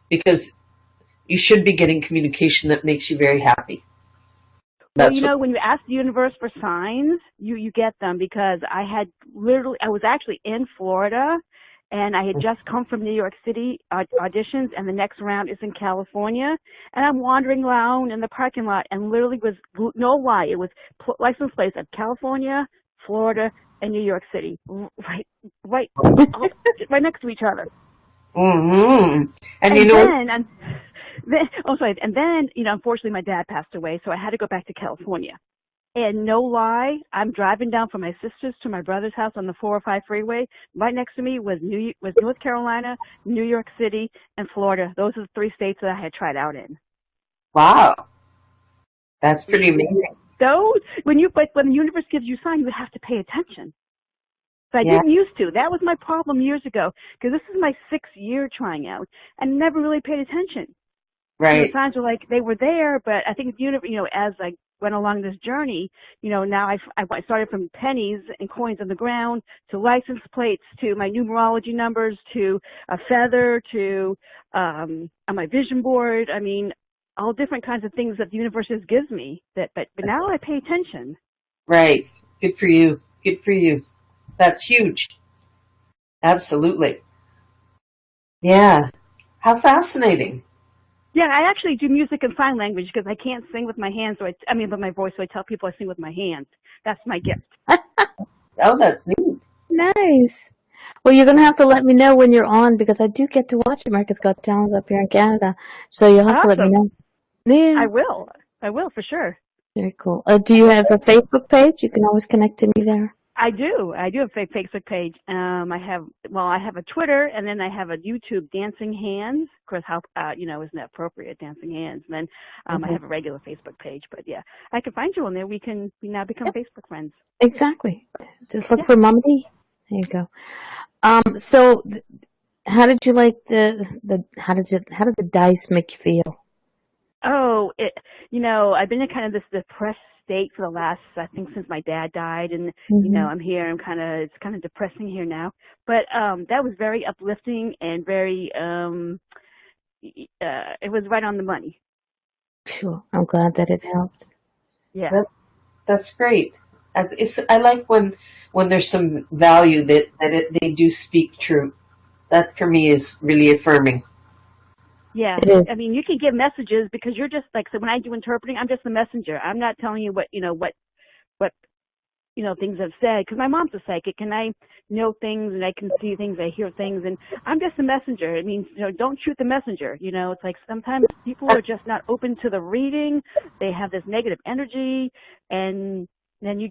Speaker 2: because you should be getting communication that makes you very happy.
Speaker 3: Well, when you ask the universe for signs, you get them, because I was actually in Florida, and I had just come from New York City auditions, and the next round is in California, and I'm wandering around in the parking lot, and literally was, no lie, it was license plates of California, Florida, and New York City, right next to each other.
Speaker 2: Mm-hmm. And
Speaker 3: then, unfortunately my dad passed away, so I had to go back to California. And no lie, I'm driving down from my sister's to my brother's house on the 405 freeway. Right next to me was North Carolina, New York City, and Florida. Those are the three states that I had tried out in.
Speaker 2: Wow. That's pretty amazing.
Speaker 3: When the universe gives you signs, you have to pay attention. So I didn't used to. That was my problem years ago, because this is my 6th year trying out, and never really paid attention.
Speaker 2: Right.
Speaker 3: The signs were like, they were there, but I think as I went along this journey, now I started from pennies and coins on the ground to license plates to my numerology numbers to a feather to on my vision board. I mean, all different kinds of things that the universe just gives me. But now I pay attention.
Speaker 2: Right. Good for you. Good for you. That's huge. Absolutely. Yeah. How fascinating.
Speaker 3: Yeah, I actually do music and sign language, because I can't sing with my hands, with my voice, so I tell people I sing with my hands. That's my gift.
Speaker 2: Oh, that's neat.
Speaker 1: Nice. Well, you're going to have to let me know when you're on, because I do get to watch America's Got Talent up here in Canada. So you'll have to let me know. Yeah.
Speaker 3: I will for sure.
Speaker 1: Very cool. Do you have a Facebook page? You can always connect to me there.
Speaker 3: I do. I do have a Facebook page. I have a Twitter, and then I have a YouTube, Dancing Hands. Of course, how isn't that appropriate, Dancing Hands? And then I have a regular Facebook page. But yeah, I can find you on there. We now become Facebook friends.
Speaker 1: Exactly. Just look for Mummy. There you go. So how did you like how did the dice make you feel?
Speaker 3: Oh, I've been in kind of this depressed state for the last, I think, since my dad died, and I'm here. It's kind of depressing here now. But that was very uplifting and very it was right on the money.
Speaker 1: Sure, I'm glad that it helped.
Speaker 3: Yeah,
Speaker 2: that's great. I like when there's some value that they do speak true. That for me is really affirming.
Speaker 3: Yeah, I mean, you can get messages because you're just like, so when I do interpreting, I'm just the messenger. I'm not telling you what things I've said, because my mom's a psychic and I know things and I can see things, I hear things, and I'm just a messenger. It means, don't shoot the messenger. It's like sometimes people are just not open to the reading. They have this negative energy, and then you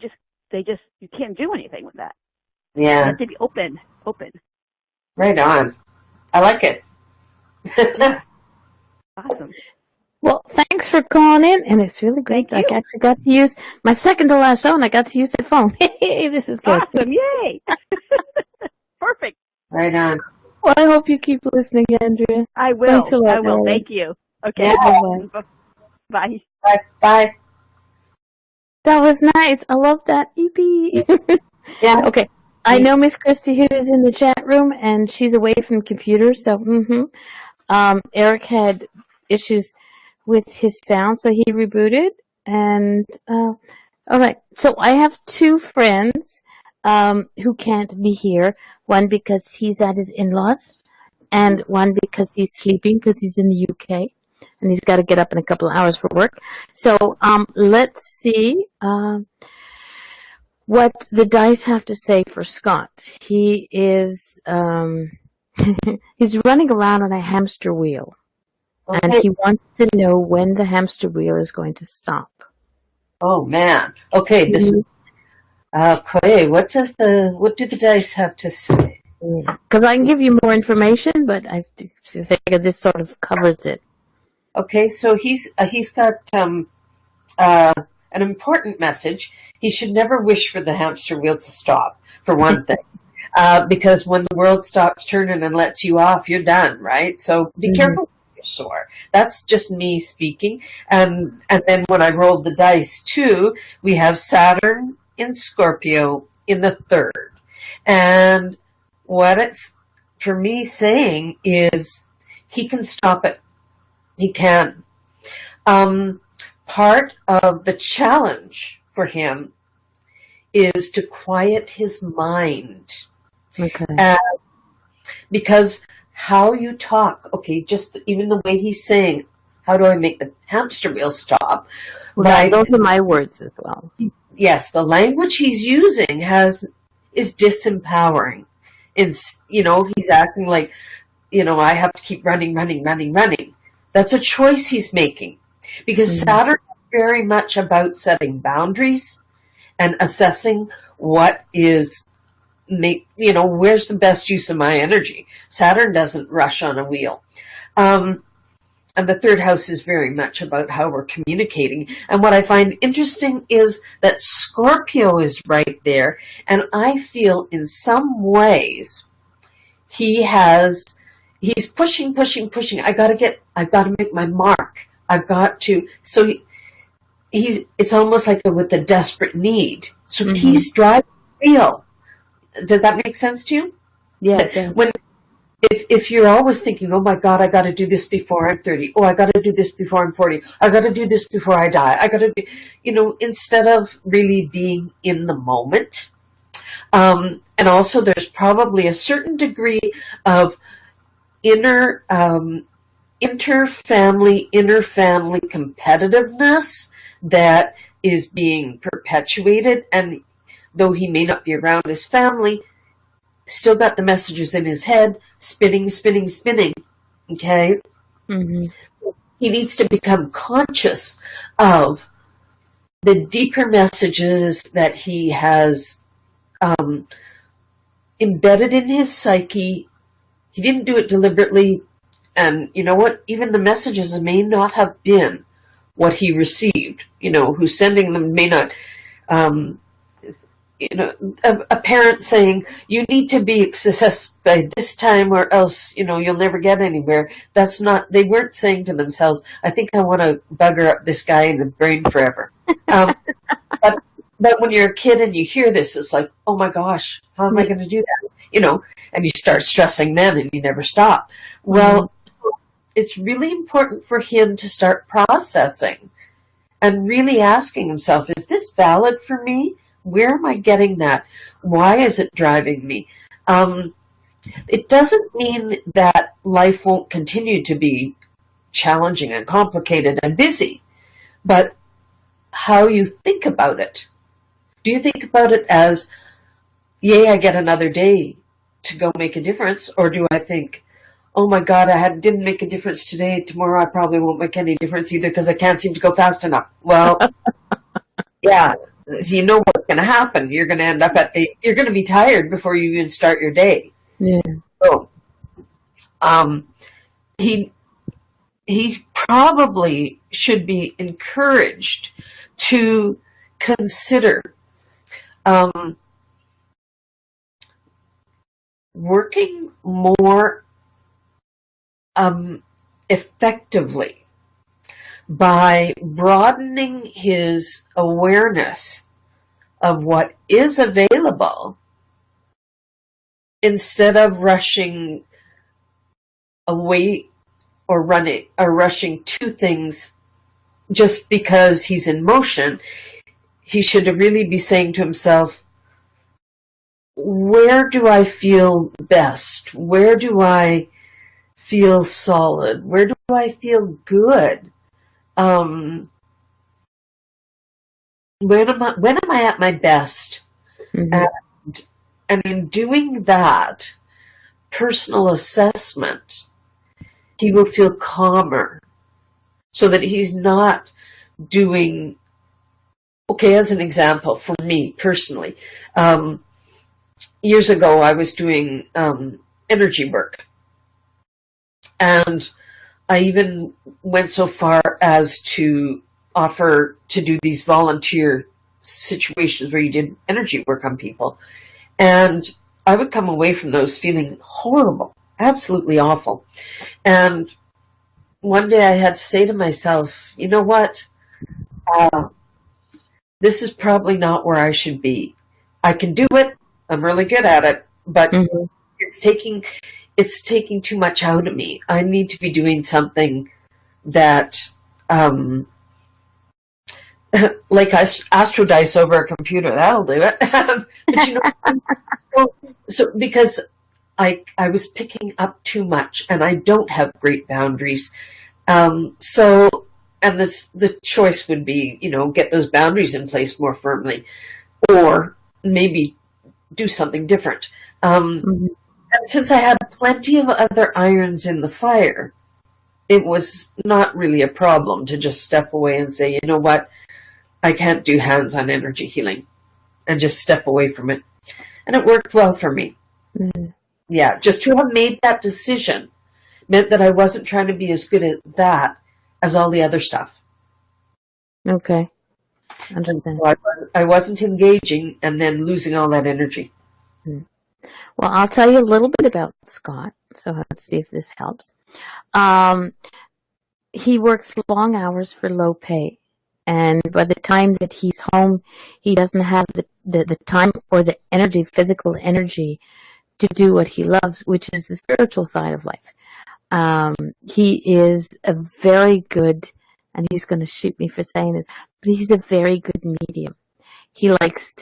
Speaker 3: can't do anything with that.
Speaker 2: Yeah.
Speaker 3: You have to be open.
Speaker 2: Right on. I like it.
Speaker 3: Yeah. Awesome.
Speaker 1: Well, thanks for calling in, and it's really great. I actually got to use my second to last show, and I got to use the phone. This is good.
Speaker 3: Awesome. Yay. Perfect.
Speaker 2: Right on.
Speaker 1: Well, I hope you keep listening, Andrea.
Speaker 3: I will.
Speaker 1: Thanks a lot,
Speaker 3: I will.
Speaker 1: Lauren.
Speaker 3: Thank you. Okay.
Speaker 1: Yeah.
Speaker 3: Bye.
Speaker 2: Bye.
Speaker 1: That was nice. I love that. EP.
Speaker 2: Yeah.
Speaker 1: Okay. I know Miss Christy who's in the chat room, and she's away from computers, so Eric had issues with his sound, so he rebooted. And all right, so I have two friends who can't be here. One because he's at his in-laws, and one because he's sleeping because he's in the UK, and he's got to get up in a couple of hours for work. So let's see what the dice have to say for Scott. He is he's running around on a hamster wheel. Okay. And he wants to know when the hamster wheel is going to stop.
Speaker 2: Oh man. Okay. Okay. What do the dice have to say?
Speaker 1: Because I can give you more information, but I figure this sort of covers it.
Speaker 2: Okay. So he's got an important message. He should never wish for the hamster wheel to stop, for one thing. Because when the world stops turning and lets you off, you're done, right? So be careful. Sure. That's just me speaking. And then when I rolled the dice too, we have Saturn in Scorpio in the 3rd. And what it's for me saying is he can stop it. He can. Part of the challenge for him is to quiet his mind. Okay. Because how you talk, okay, just even the way he's saying, how do I make the hamster wheel stop?
Speaker 1: Right, those are my words as well.
Speaker 2: Yes, the language he's using is disempowering. He's acting like, I have to keep running. That's a choice he's making. Because Saturn is very much about setting boundaries and assessing what is where's the best use of my energy. Saturn doesn't rush on a wheel. And the 3rd house is very much about how we're communicating. And what I find interesting is that Scorpio is right there. And I feel in some ways he's pushing. I've got to make my mark. I've got to. So it's almost like with a desperate need. So he's driving the wheel. Does that make sense to you?
Speaker 1: Yeah.
Speaker 2: If you're always thinking, oh my God, I got to do this before I'm 30. Oh, I got to do this before I'm 40. I got to do this before I die. I got to do, instead of really being in the moment. And also there's probably a certain degree of inner family competitiveness that is being perpetuated. And though he may not be around his family, still got the messages in his head, spinning. Okay? He needs to become conscious of the deeper messages that he has embedded in his psyche. He didn't do it deliberately. And you know what? Even the messages may not have been what he received. Who's sending them may not. A parent saying, you need to be success by this time or else, you'll never get anywhere. That's not, they weren't saying to themselves, I think I want to bugger up this guy in the brain forever. But when you're a kid and you hear this, it's like, oh my gosh, how am I going to do that? And you start stressing then and you never stop. Well, it's really important for him to start processing and really asking himself, is this valid for me? Where am I getting that? Why is it driving me? It doesn't mean that life won't continue to be challenging and complicated and busy, but how you think about it. Do you think about it as, yay, I get another day to go make a difference? Or do I think, oh my God, didn't make a difference today. Tomorrow I probably won't make any difference either because I can't seem to go fast enough. Well, yeah. So you know what's going to happen. You're going to end up you're going to be tired before you even start your day. Yeah. So, he probably should be encouraged to consider working more effectively by broadening his awareness of what is available instead of rushing away or rushing to things just because he's in motion. He should really be saying to himself, where do I feel best? Where do I feel solid? Where do I feel good? When am I at my best? And in doing that personal assessment, he will feel calmer so that he's not doing, okay, as an example, for me personally, years ago I was doing energy work. And I even went so far as to offer to do these volunteer situations where you did energy work on people. And I would come away from those feeling horrible, absolutely awful. And one day I had to say to myself, you know what? This is probably not where I should be. I can do it. I'm really good at it, but it's taking too much out of me. I need to be doing something that, like Astro-dice over a computer, that'll do it. But so because I was picking up too much, and I don't have great boundaries. And the choice would be, get those boundaries in place more firmly, or maybe do something different. And since I had plenty of other irons in the fire, it was not really a problem to just step away and say, you know what, I can't do hands-on energy healing, and just step away from it. And it worked well for me. Yeah, just to have made that decision meant that I wasn't trying to be as good at that as all the other stuff. Okay. Understand. So I wasn't engaging and then losing all that energy.
Speaker 1: Well, I'll tell you a little bit about Scott, so let's see if this helps. He works long hours for low pay, and by the time that he's home, he doesn't have the time or the energy, physical energy, to do what he loves, which is the spiritual side of life. He is a very good, and he's going to shoot me for saying this, but he's a very good medium. He likes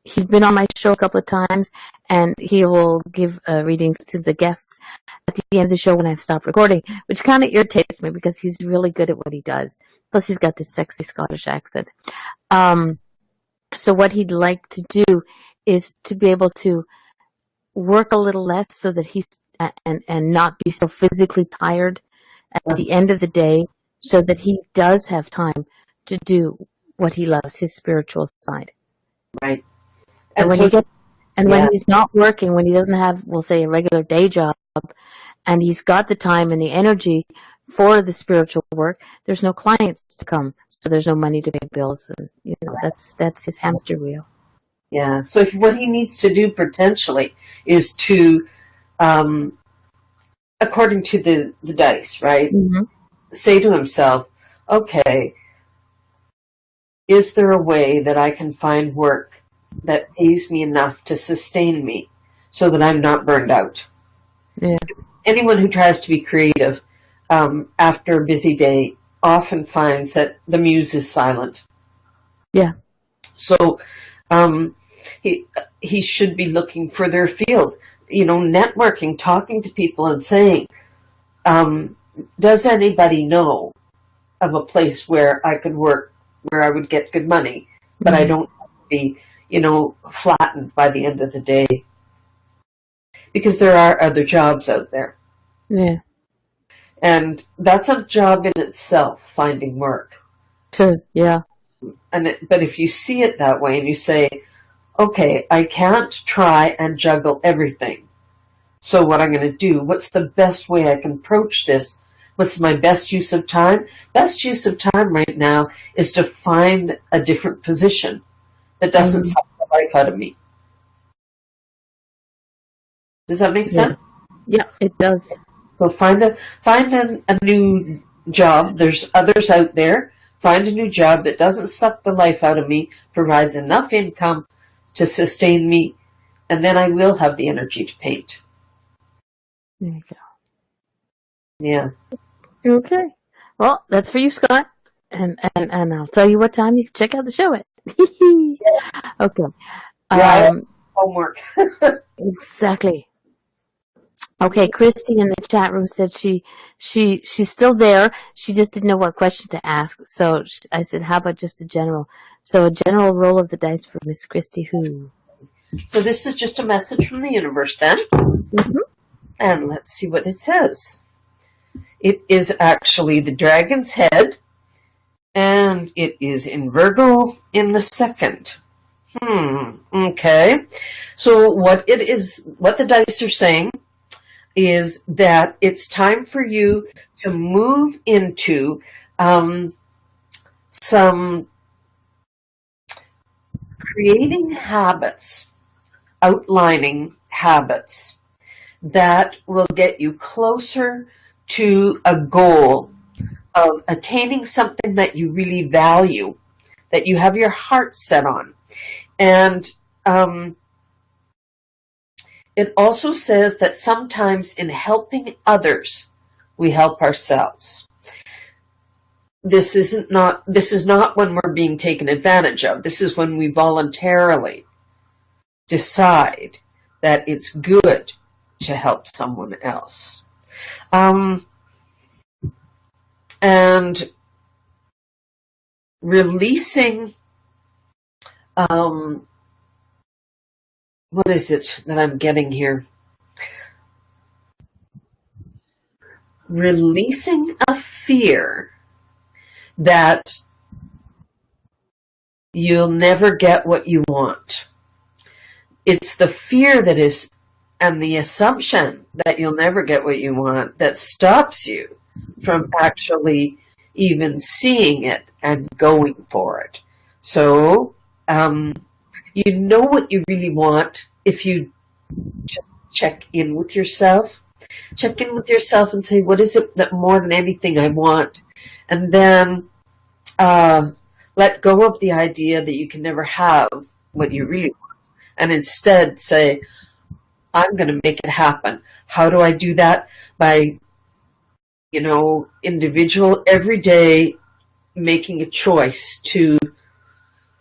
Speaker 1: he's been on my show a couple of times, and he will give readings to the guests at the end of the show when I've stopped recording, which kind of irritates me because he's really good at what he does. Plus, he's got this sexy Scottish accent. So what he'd like to do is to be able to work a little less so that he's and not be so physically tired at the end of the day, so that he does have time to do what he loves, his spiritual side.
Speaker 2: Right.
Speaker 1: And when
Speaker 2: so,
Speaker 1: when he's not working, when he doesn't have, we'll say, a regular day job, and he's got the time and the energy for the spiritual work, there's no clients to come, so there's no money to pay bills, and that's his hamster wheel.
Speaker 2: Yeah. So what he needs to do potentially is to, according to the dice, right? Mm-hmm. Say to himself, okay, is there a way that I can find work that pays me enough to sustain me so that I'm not burned out?
Speaker 1: Yeah.
Speaker 2: Anyone who tries to be creative after a busy day often finds that the muse is silent.
Speaker 1: Yeah.
Speaker 2: So he should be looking further afield, networking, talking to people and saying, does anybody know of a place where I could work, where I would get good money, but I don't have to be, flattened by the end of the day? Because there are other jobs out there.
Speaker 1: Yeah.
Speaker 2: And that's a job in itself, finding work.
Speaker 1: True, yeah.
Speaker 2: But if you see it that way and you say, okay, I can't try and juggle everything. So what I'm going to do, what's the best way I can approach this? What's my best use of time? Best use of time right now is to find a different position that doesn't suck the life out of me. Does that make sense?
Speaker 1: Yeah, it does.
Speaker 2: So find a new job. There's others out there. Find a new job that doesn't suck the life out of me, provides enough income to sustain me, and then I will have the energy to paint.
Speaker 1: There you go.
Speaker 2: Yeah.
Speaker 1: Okay. Well, that's for you, Scott. And I'll tell you what time you can check out the show at. Okay.
Speaker 2: Homework.
Speaker 1: Exactly. Okay, Christy in the chat room said she's still there. She just didn't know what question to ask. So I said, how about just a general? So a general roll of the dice for Miss Christy who?
Speaker 2: So this is just a message from the universe then. Mm-hmm. And let's see what it says. It is actually the dragon's head, and it is in Virgo in the second. Okay. So what the dice are saying is that it's time for you to move into some creating habits, outlining habits that will get you closer to a goal of attaining something that you really value, that you have your heart set on. And it also says that sometimes in helping others, we help ourselves. This is not when we're being taken advantage of. This is when we voluntarily decide that it's good to help someone else. And releasing, what is it that I'm getting here? Releasing a fear that you'll never get what you want. It's the fear that is, and the assumption that you'll never get what you want, that stops you from actually even seeing it and going for it. So, you know what you really want if you just check in with yourself. Check in with yourself and say, what is it that more than anything I want? And then let go of the idea that you can never have what you really want. And instead say, I'm going to make it happen. How do I do that? By, individual, every day, making a choice to,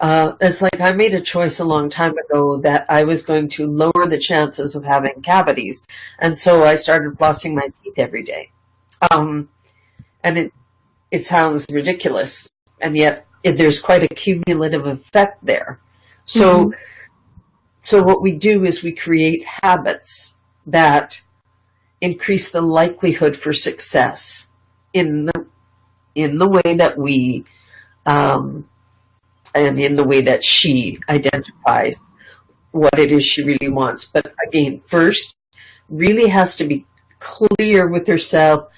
Speaker 2: it's like I made a choice a long time ago that I was going to lower the chances of having cavities. And so I started flossing my teeth every day. And it sounds ridiculous. And yet there's quite a cumulative effect there. So, So what we do is we create habits that increase the likelihood for success in the way that we and in the way that she identifies what it is she really wants. But again, first, really has to be clear with herself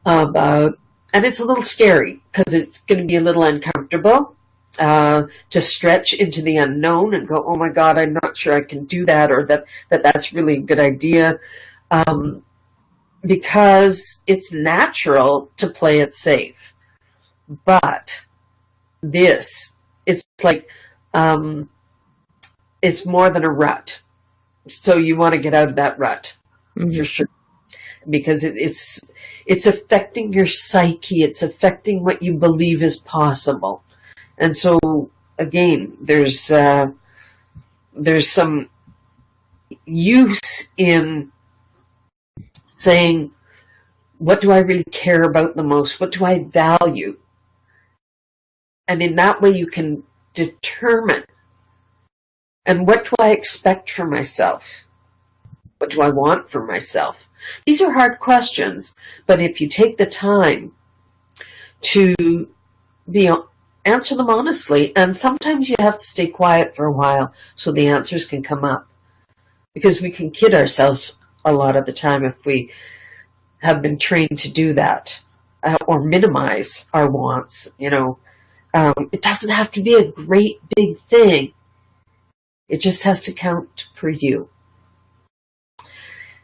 Speaker 2: about, and it's a little scary because it's going to be a little uncomfortable to stretch into the unknown and go, oh my God, I'm not sure I can do that, or that's really a good idea. Because it's natural to play it safe. But this, it's like, it's more than a rut. So you want to get out of that rut, for sure. Because it's affecting your psyche. It's affecting what you believe is possible. And so, again, there's some use in saying, what do I really care about the most? What do I value? And in that way you can determine, and what do I expect from myself? What do I want from myself? These are hard questions, but if you take the time to answer them honestly, and sometimes you have to stay quiet for a while so the answers can come up. Because we can kid ourselves a lot of the time if we have been trained to do that, or minimize our wants. It doesn't have to be a great big thing. It just has to count for you.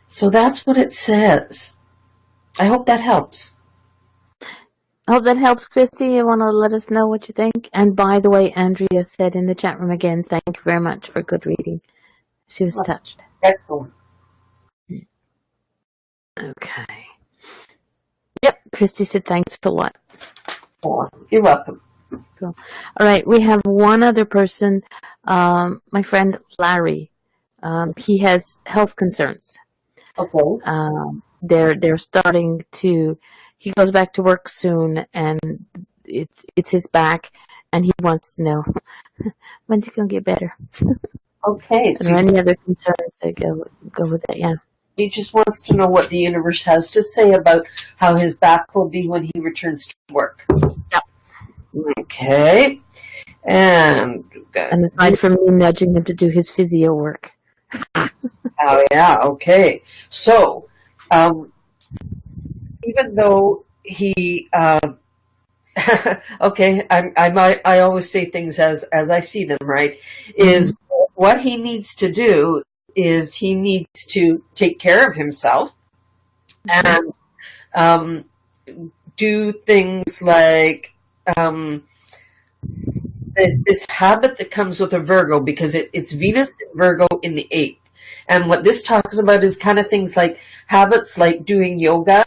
Speaker 2: So that's what it says. I hope that helps.
Speaker 1: I hope that helps, Christy. You want to let us know what you think? And by the way, Andrea said in the chat room again, thank you very much for good reading. She was touched.
Speaker 2: Excellent.
Speaker 1: Okay. Yep, Christy said thanks a lot.
Speaker 2: Oh, you're welcome.
Speaker 1: Cool. All right, we have one other person, my friend Larry. He has health concerns.
Speaker 2: Okay.
Speaker 1: They're starting to. He goes back to work soon, and it's his back, and he wants to know when's it gonna get better.
Speaker 2: Okay.
Speaker 1: Are there any other concerns that go with it? Yeah.
Speaker 2: He just wants to know what the universe has to say about how his back will be when he returns to work.
Speaker 1: Yep.
Speaker 2: Okay. And
Speaker 1: aside from me nudging him to do his physio work.
Speaker 2: Oh, yeah. Okay. So, even though he, okay, I always say things as I see them, right? Is what he needs to do is he needs to take care of himself and do things like this habit that comes with a Virgo, because it's Venus and Virgo in the 8th. And what this talks about is kind of things like habits like doing yoga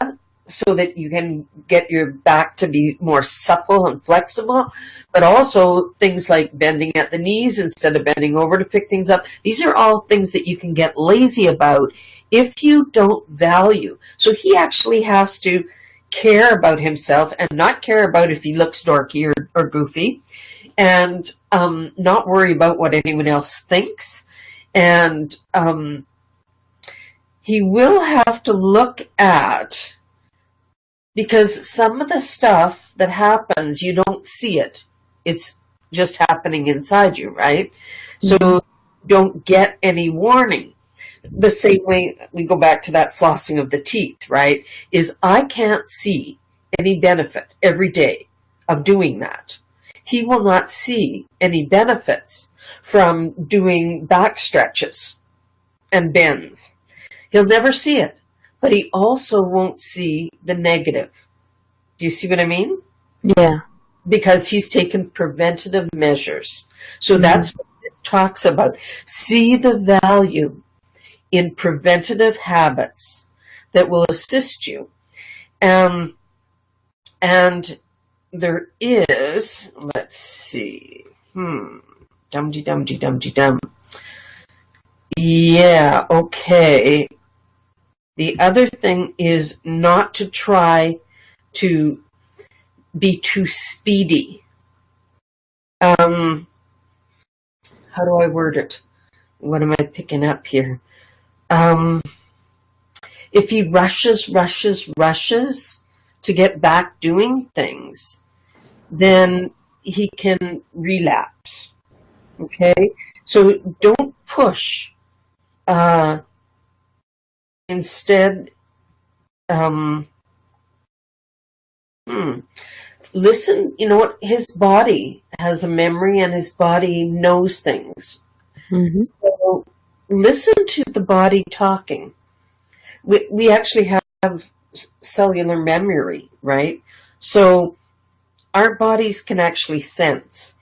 Speaker 2: so that you can get your back to be more supple and flexible, but also things like bending at the knees instead of bending over to pick things up. These are all things that you can get lazy about if you don't value. So he actually has to care about himself and not care about if he looks dorky or goofy, and not worry about what anyone else thinks. And he will have to look at, because some of the stuff that happens, you don't see it. It's just happening inside you, right? So don't get any warning. The same way we go back to that flossing of the teeth, right? Is I can't see any benefit every day of doing that. He will not see any benefits from doing back stretches and bends. He'll never see it. But he also won't see the negative. Do you see what I mean?
Speaker 1: Yeah.
Speaker 2: Because he's taken preventative measures. So that's what this talks about. See the value in preventative habits that will assist you. And there is, let's see. Dum-de-dum-de-dum-de-dum. Yeah, okay. The other thing is not to try to be too speedy. How do I word it? What am I picking up here? If he rushes to get back doing things, then he can relapse. Okay? So don't push. Instead, listen, you know what? His body has a memory and his body knows things.
Speaker 1: Mm-hmm.
Speaker 2: So listen to the body talking. We actually have cellular memory, right? So our bodies can actually sense.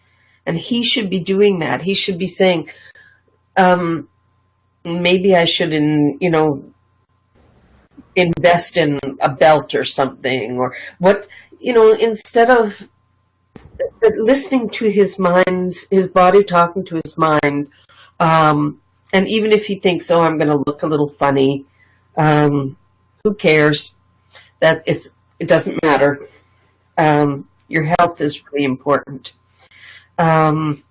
Speaker 2: And he should be doing that. He should be saying, maybe I should, invest in a belt or something, or what, instead of listening to his mind, his body talking to his mind, and even if he thinks, oh, I'm going to look a little funny, who cares? It doesn't matter. Your health is really important. So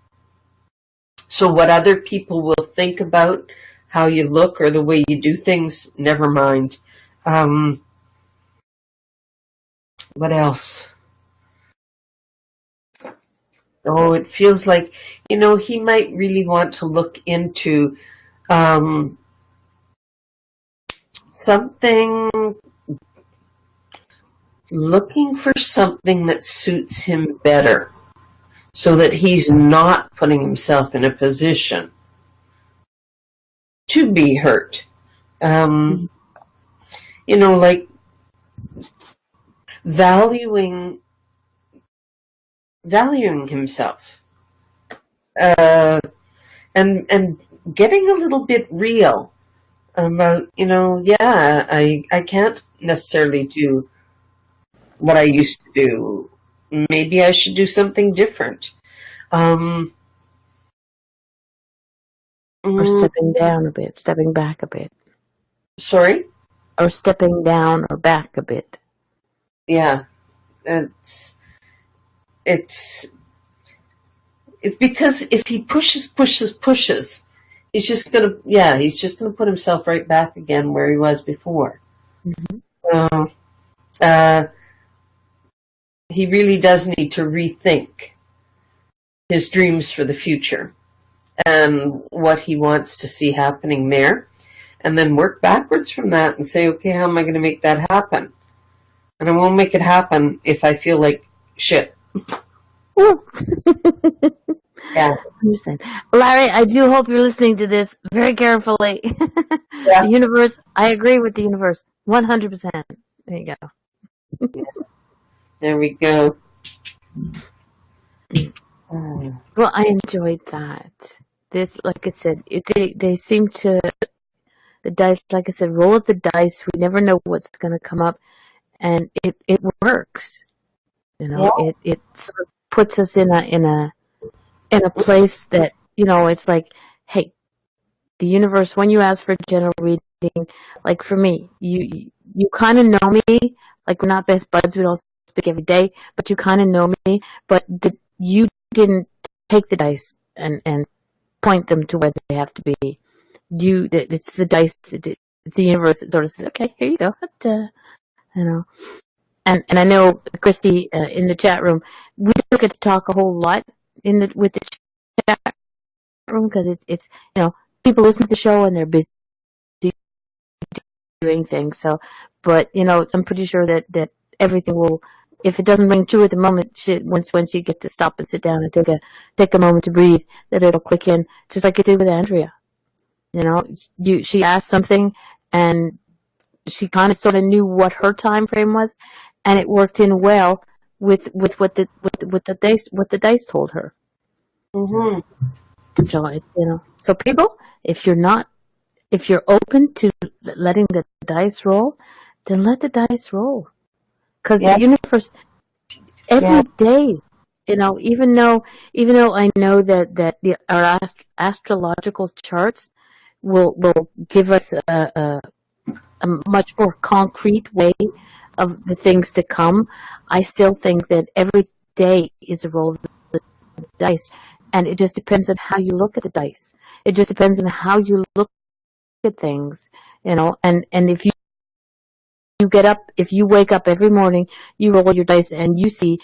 Speaker 2: what other people will think about how you look or the way you do things, never mind. What else? Oh, it feels like, he might really want to look into something, looking for something that suits him better so that he's not putting himself in a position to be hurt. Like valuing himself, and getting a little bit real about, I can't necessarily do what I used to do. Maybe I should do something different.
Speaker 1: Or stepping down a bit, stepping back a bit.
Speaker 2: Sorry?
Speaker 1: Or stepping down or back a bit.
Speaker 2: Yeah. It's because if he pushes, he's just gonna put himself right back again where he was before. Mm-hmm. He really does need to rethink his dreams for the future and what he wants to see happening there, and then work backwards from that and say, okay, how am I going to make that happen? And I won't make it happen if I feel like shit. Yeah.
Speaker 1: I understand. Larry, I do hope you're listening to this very carefully. Yeah. The universe, I agree with the universe 100%. There you go.
Speaker 2: Yeah. There we go.
Speaker 1: Well, I enjoyed that. This, like I said, they seem to, the dice, like I said, roll of the dice. We never know what's going to come up, and it works.
Speaker 2: Yeah.
Speaker 1: It sort of puts us in a place that, it's like, hey, the universe, when you ask for general reading, like for me, you kind of know me, like we're not best buds, we don't speak every day, but you kind of know me, but you didn't take the dice and point them to where they have to be. It's the dice, it's the universe that sort of says, okay, here you go. And I know, Christy, in the chat room, we don't get to talk a whole lot with the chat room because it's people listen to the show and they're busy doing things. So, but I'm pretty sure that everything will, if it doesn't ring true at the moment, once you get to stop and sit down and take a moment to breathe, that it'll click in, just like it did with Andrea. She asked something and she kind of sort of knew what her time frame was, and it worked in well with what the dice told her.
Speaker 2: Mm-hmm.
Speaker 1: So so people, if you're open to letting the dice roll, then let the dice roll, because the universe every day, even though I know that our astrological charts will give us a much more concrete way of the things to come, I still think that every day is a roll of the dice, and it just depends on how you look at the dice. It just depends on how you look at things, and if you get up, if you wake up every morning, you roll your dice and you see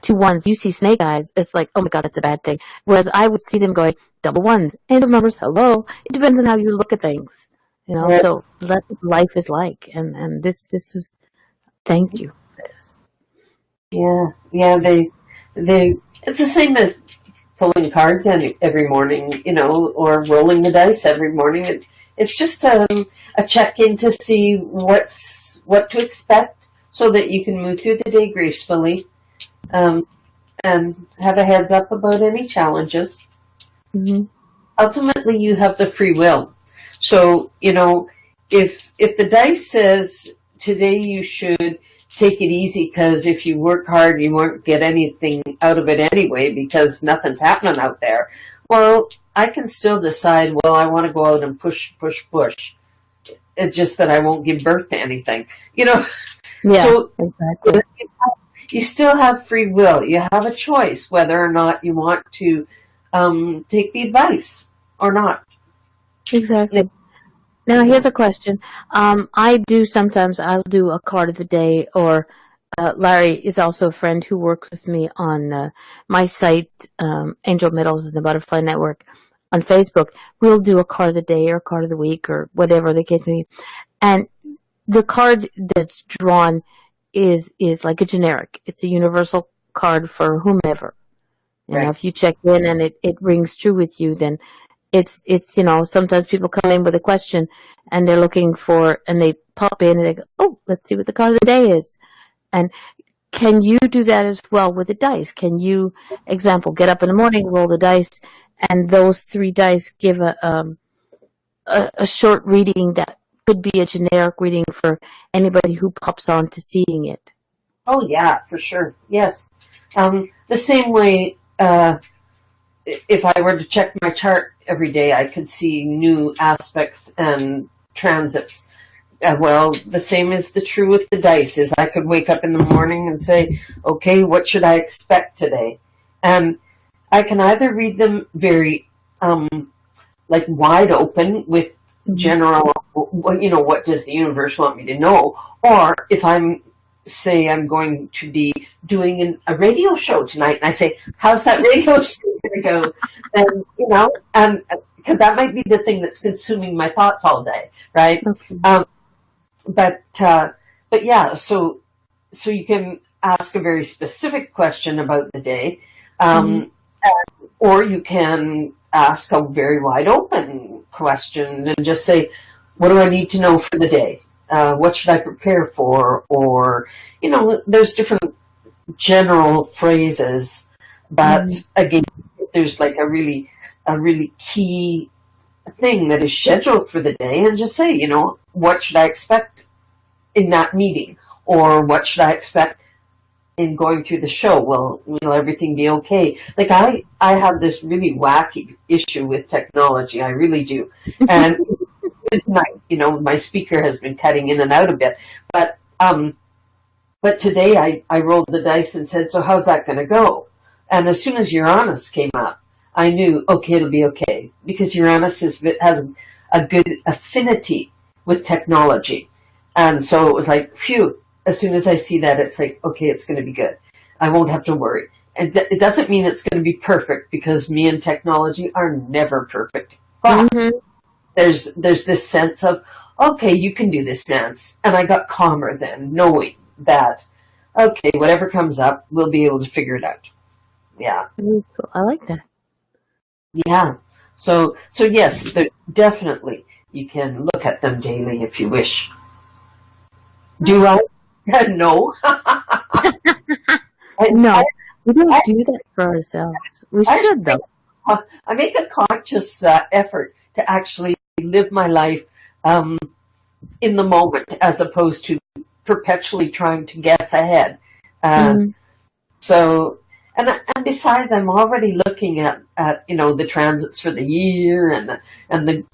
Speaker 1: two ones, you see snake eyes, it's like, oh my God, that's a bad thing. Whereas I would see them going, double ones, angel numbers, hello. It depends on how you look at things, you know.
Speaker 2: Right.
Speaker 1: So that's what life is like, and this was, thank you for this.
Speaker 2: Yeah. They. It's the same as pulling cards every morning, you know, or rolling the dice every morning. It's just a check-in to see what to expect, so that you can move through the day gracefully, and have a heads up about any challenges.
Speaker 1: Mm-hmm.
Speaker 2: Ultimately, you have the free will. So, you know, if the dice says today you should take it easy because if you work hard, you won't get anything out of it anyway because nothing's happening out there. Well, I can still decide, well, I want to go out and push. It's just that I won't give birth to anything, you know?
Speaker 1: Yeah,
Speaker 2: so
Speaker 1: exactly.
Speaker 2: you still have free will. You have a choice whether or not you want to take the advice or not.
Speaker 1: Exactly. Now, here's a question. I do sometimes, I'll do a card of the day, or Larry is also a friend who works with me on my site, Angel Meadows and the Butterfly Network on Facebook. We'll do a card of the day or a card of the week or whatever the case may be. And the card that's drawn is like a generic. It's a universal card for whomever. You know, if you check in and it rings true with you, then it's, you know, sometimes people come in with a question and they're looking for, and they pop in and they go, oh, let's see what the card of the day is. And can you do that as well with the dice? Can you, example, get up in the morning, roll the dice, and those three dice give a short reading that could be a generic reading for anybody who pops on to seeing it?
Speaker 2: Oh, yeah, for sure. Yes. The same way, if I were to check my chart every day, I could see new aspects and transits. Well, the same is the true with the dice. Is I could wake up in the morning and say, okay, what should I expect today? And I can either read them very, like wide open with general, you know, what does the universe want me to know? Or if I'm going to be doing a radio show tonight, and I say, how's that radio show going to go? Then, you know, because that might be the thing that's consuming my thoughts all day, right? Okay. But yeah, so you can ask a very specific question about the day, or you can ask a very wide open question and just say, what do I need to know for the day? What should I prepare for? Or, you know, there's different general phrases, but again, if there's like a really key thing that is scheduled for the day, and just say, you know, what should I expect in that meeting? Or what should I expect in going through the show? Will everything be okay? Like I have this really wacky issue with technology. I really do. And tonight, you know, my speaker has been cutting in and out a bit, but today I rolled the dice and said, so how's that going to go? And as soon as Uranus came up, I knew, okay, it'll be okay, because Uranus has a good affinity with technology. And so it was like, phew, as soon as I see that, it's like, okay, it's going to be good. I won't have to worry. And it doesn't mean it's going to be perfect, because me and technology are never perfect. But there's this sense of, okay, you can do this dance. And I got calmer then, knowing that, okay, whatever comes up, we'll be able to figure it out. Yeah.
Speaker 1: I like that.
Speaker 2: Yeah. So yes, definitely you can look at them daily if you wish. Do I? No.
Speaker 1: No, we don't do that for ourselves. We should, though.
Speaker 2: I make a conscious effort to actually live my life in the moment, as opposed to perpetually trying to guess ahead. So, and besides, I'm already looking at you know, the transits for the year and the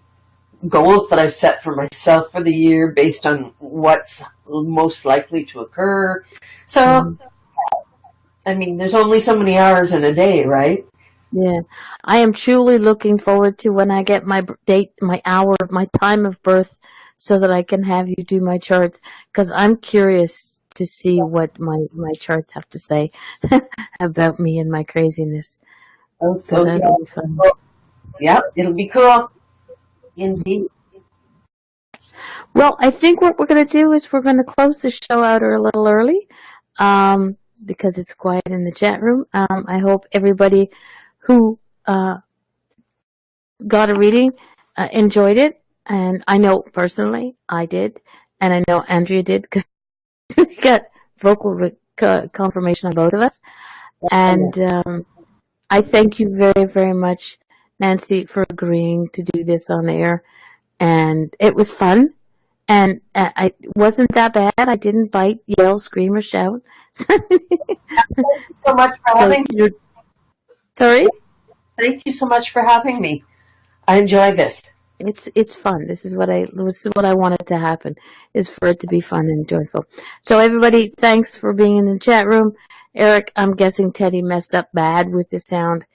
Speaker 2: goals that I've set for myself for the year based on what's most likely to occur. So, I mean, there's only so many hours in a day, right?
Speaker 1: Yeah. I am truly looking forward to when I get my date, my hour, my time of birth, so that I can have you do my charts, because I'm curious to see what my charts have to say about me and my craziness.
Speaker 2: Oh,
Speaker 1: So that'll be fun.
Speaker 2: Yeah, it'll be cool. Indeed.
Speaker 1: Well, I think what we're going to do is we're going to close the show out a little early because it's quiet in the chat room. I hope everybody who got a reading enjoyed it. And I know personally I did. And I know Andrea did because we got vocal confirmation on both of us. And I thank you very, very much, Nancy, for agreeing to do this on air. And it was fun. And I wasn't that bad. I didn't bite, yell, scream, or shout.
Speaker 2: Thank you so much for having me.
Speaker 1: Sorry?
Speaker 2: Thank you so much for having me. I enjoyed this.
Speaker 1: It's fun. This is what I wanted to happen, is for it to be fun and joyful. So everybody, thanks for being in the chat room. Eric, I'm guessing Teddy messed up bad with the sound.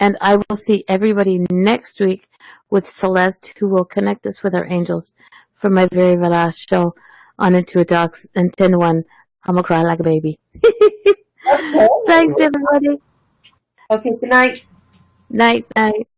Speaker 1: And I will see everybody next week with Celeste, who will connect us with our angels for my very last show on IntuiTalks. And 10-1, I'm going to cry like a baby.
Speaker 2: Okay.
Speaker 1: Thanks, everybody.
Speaker 2: Okay, good night.
Speaker 1: Night, night.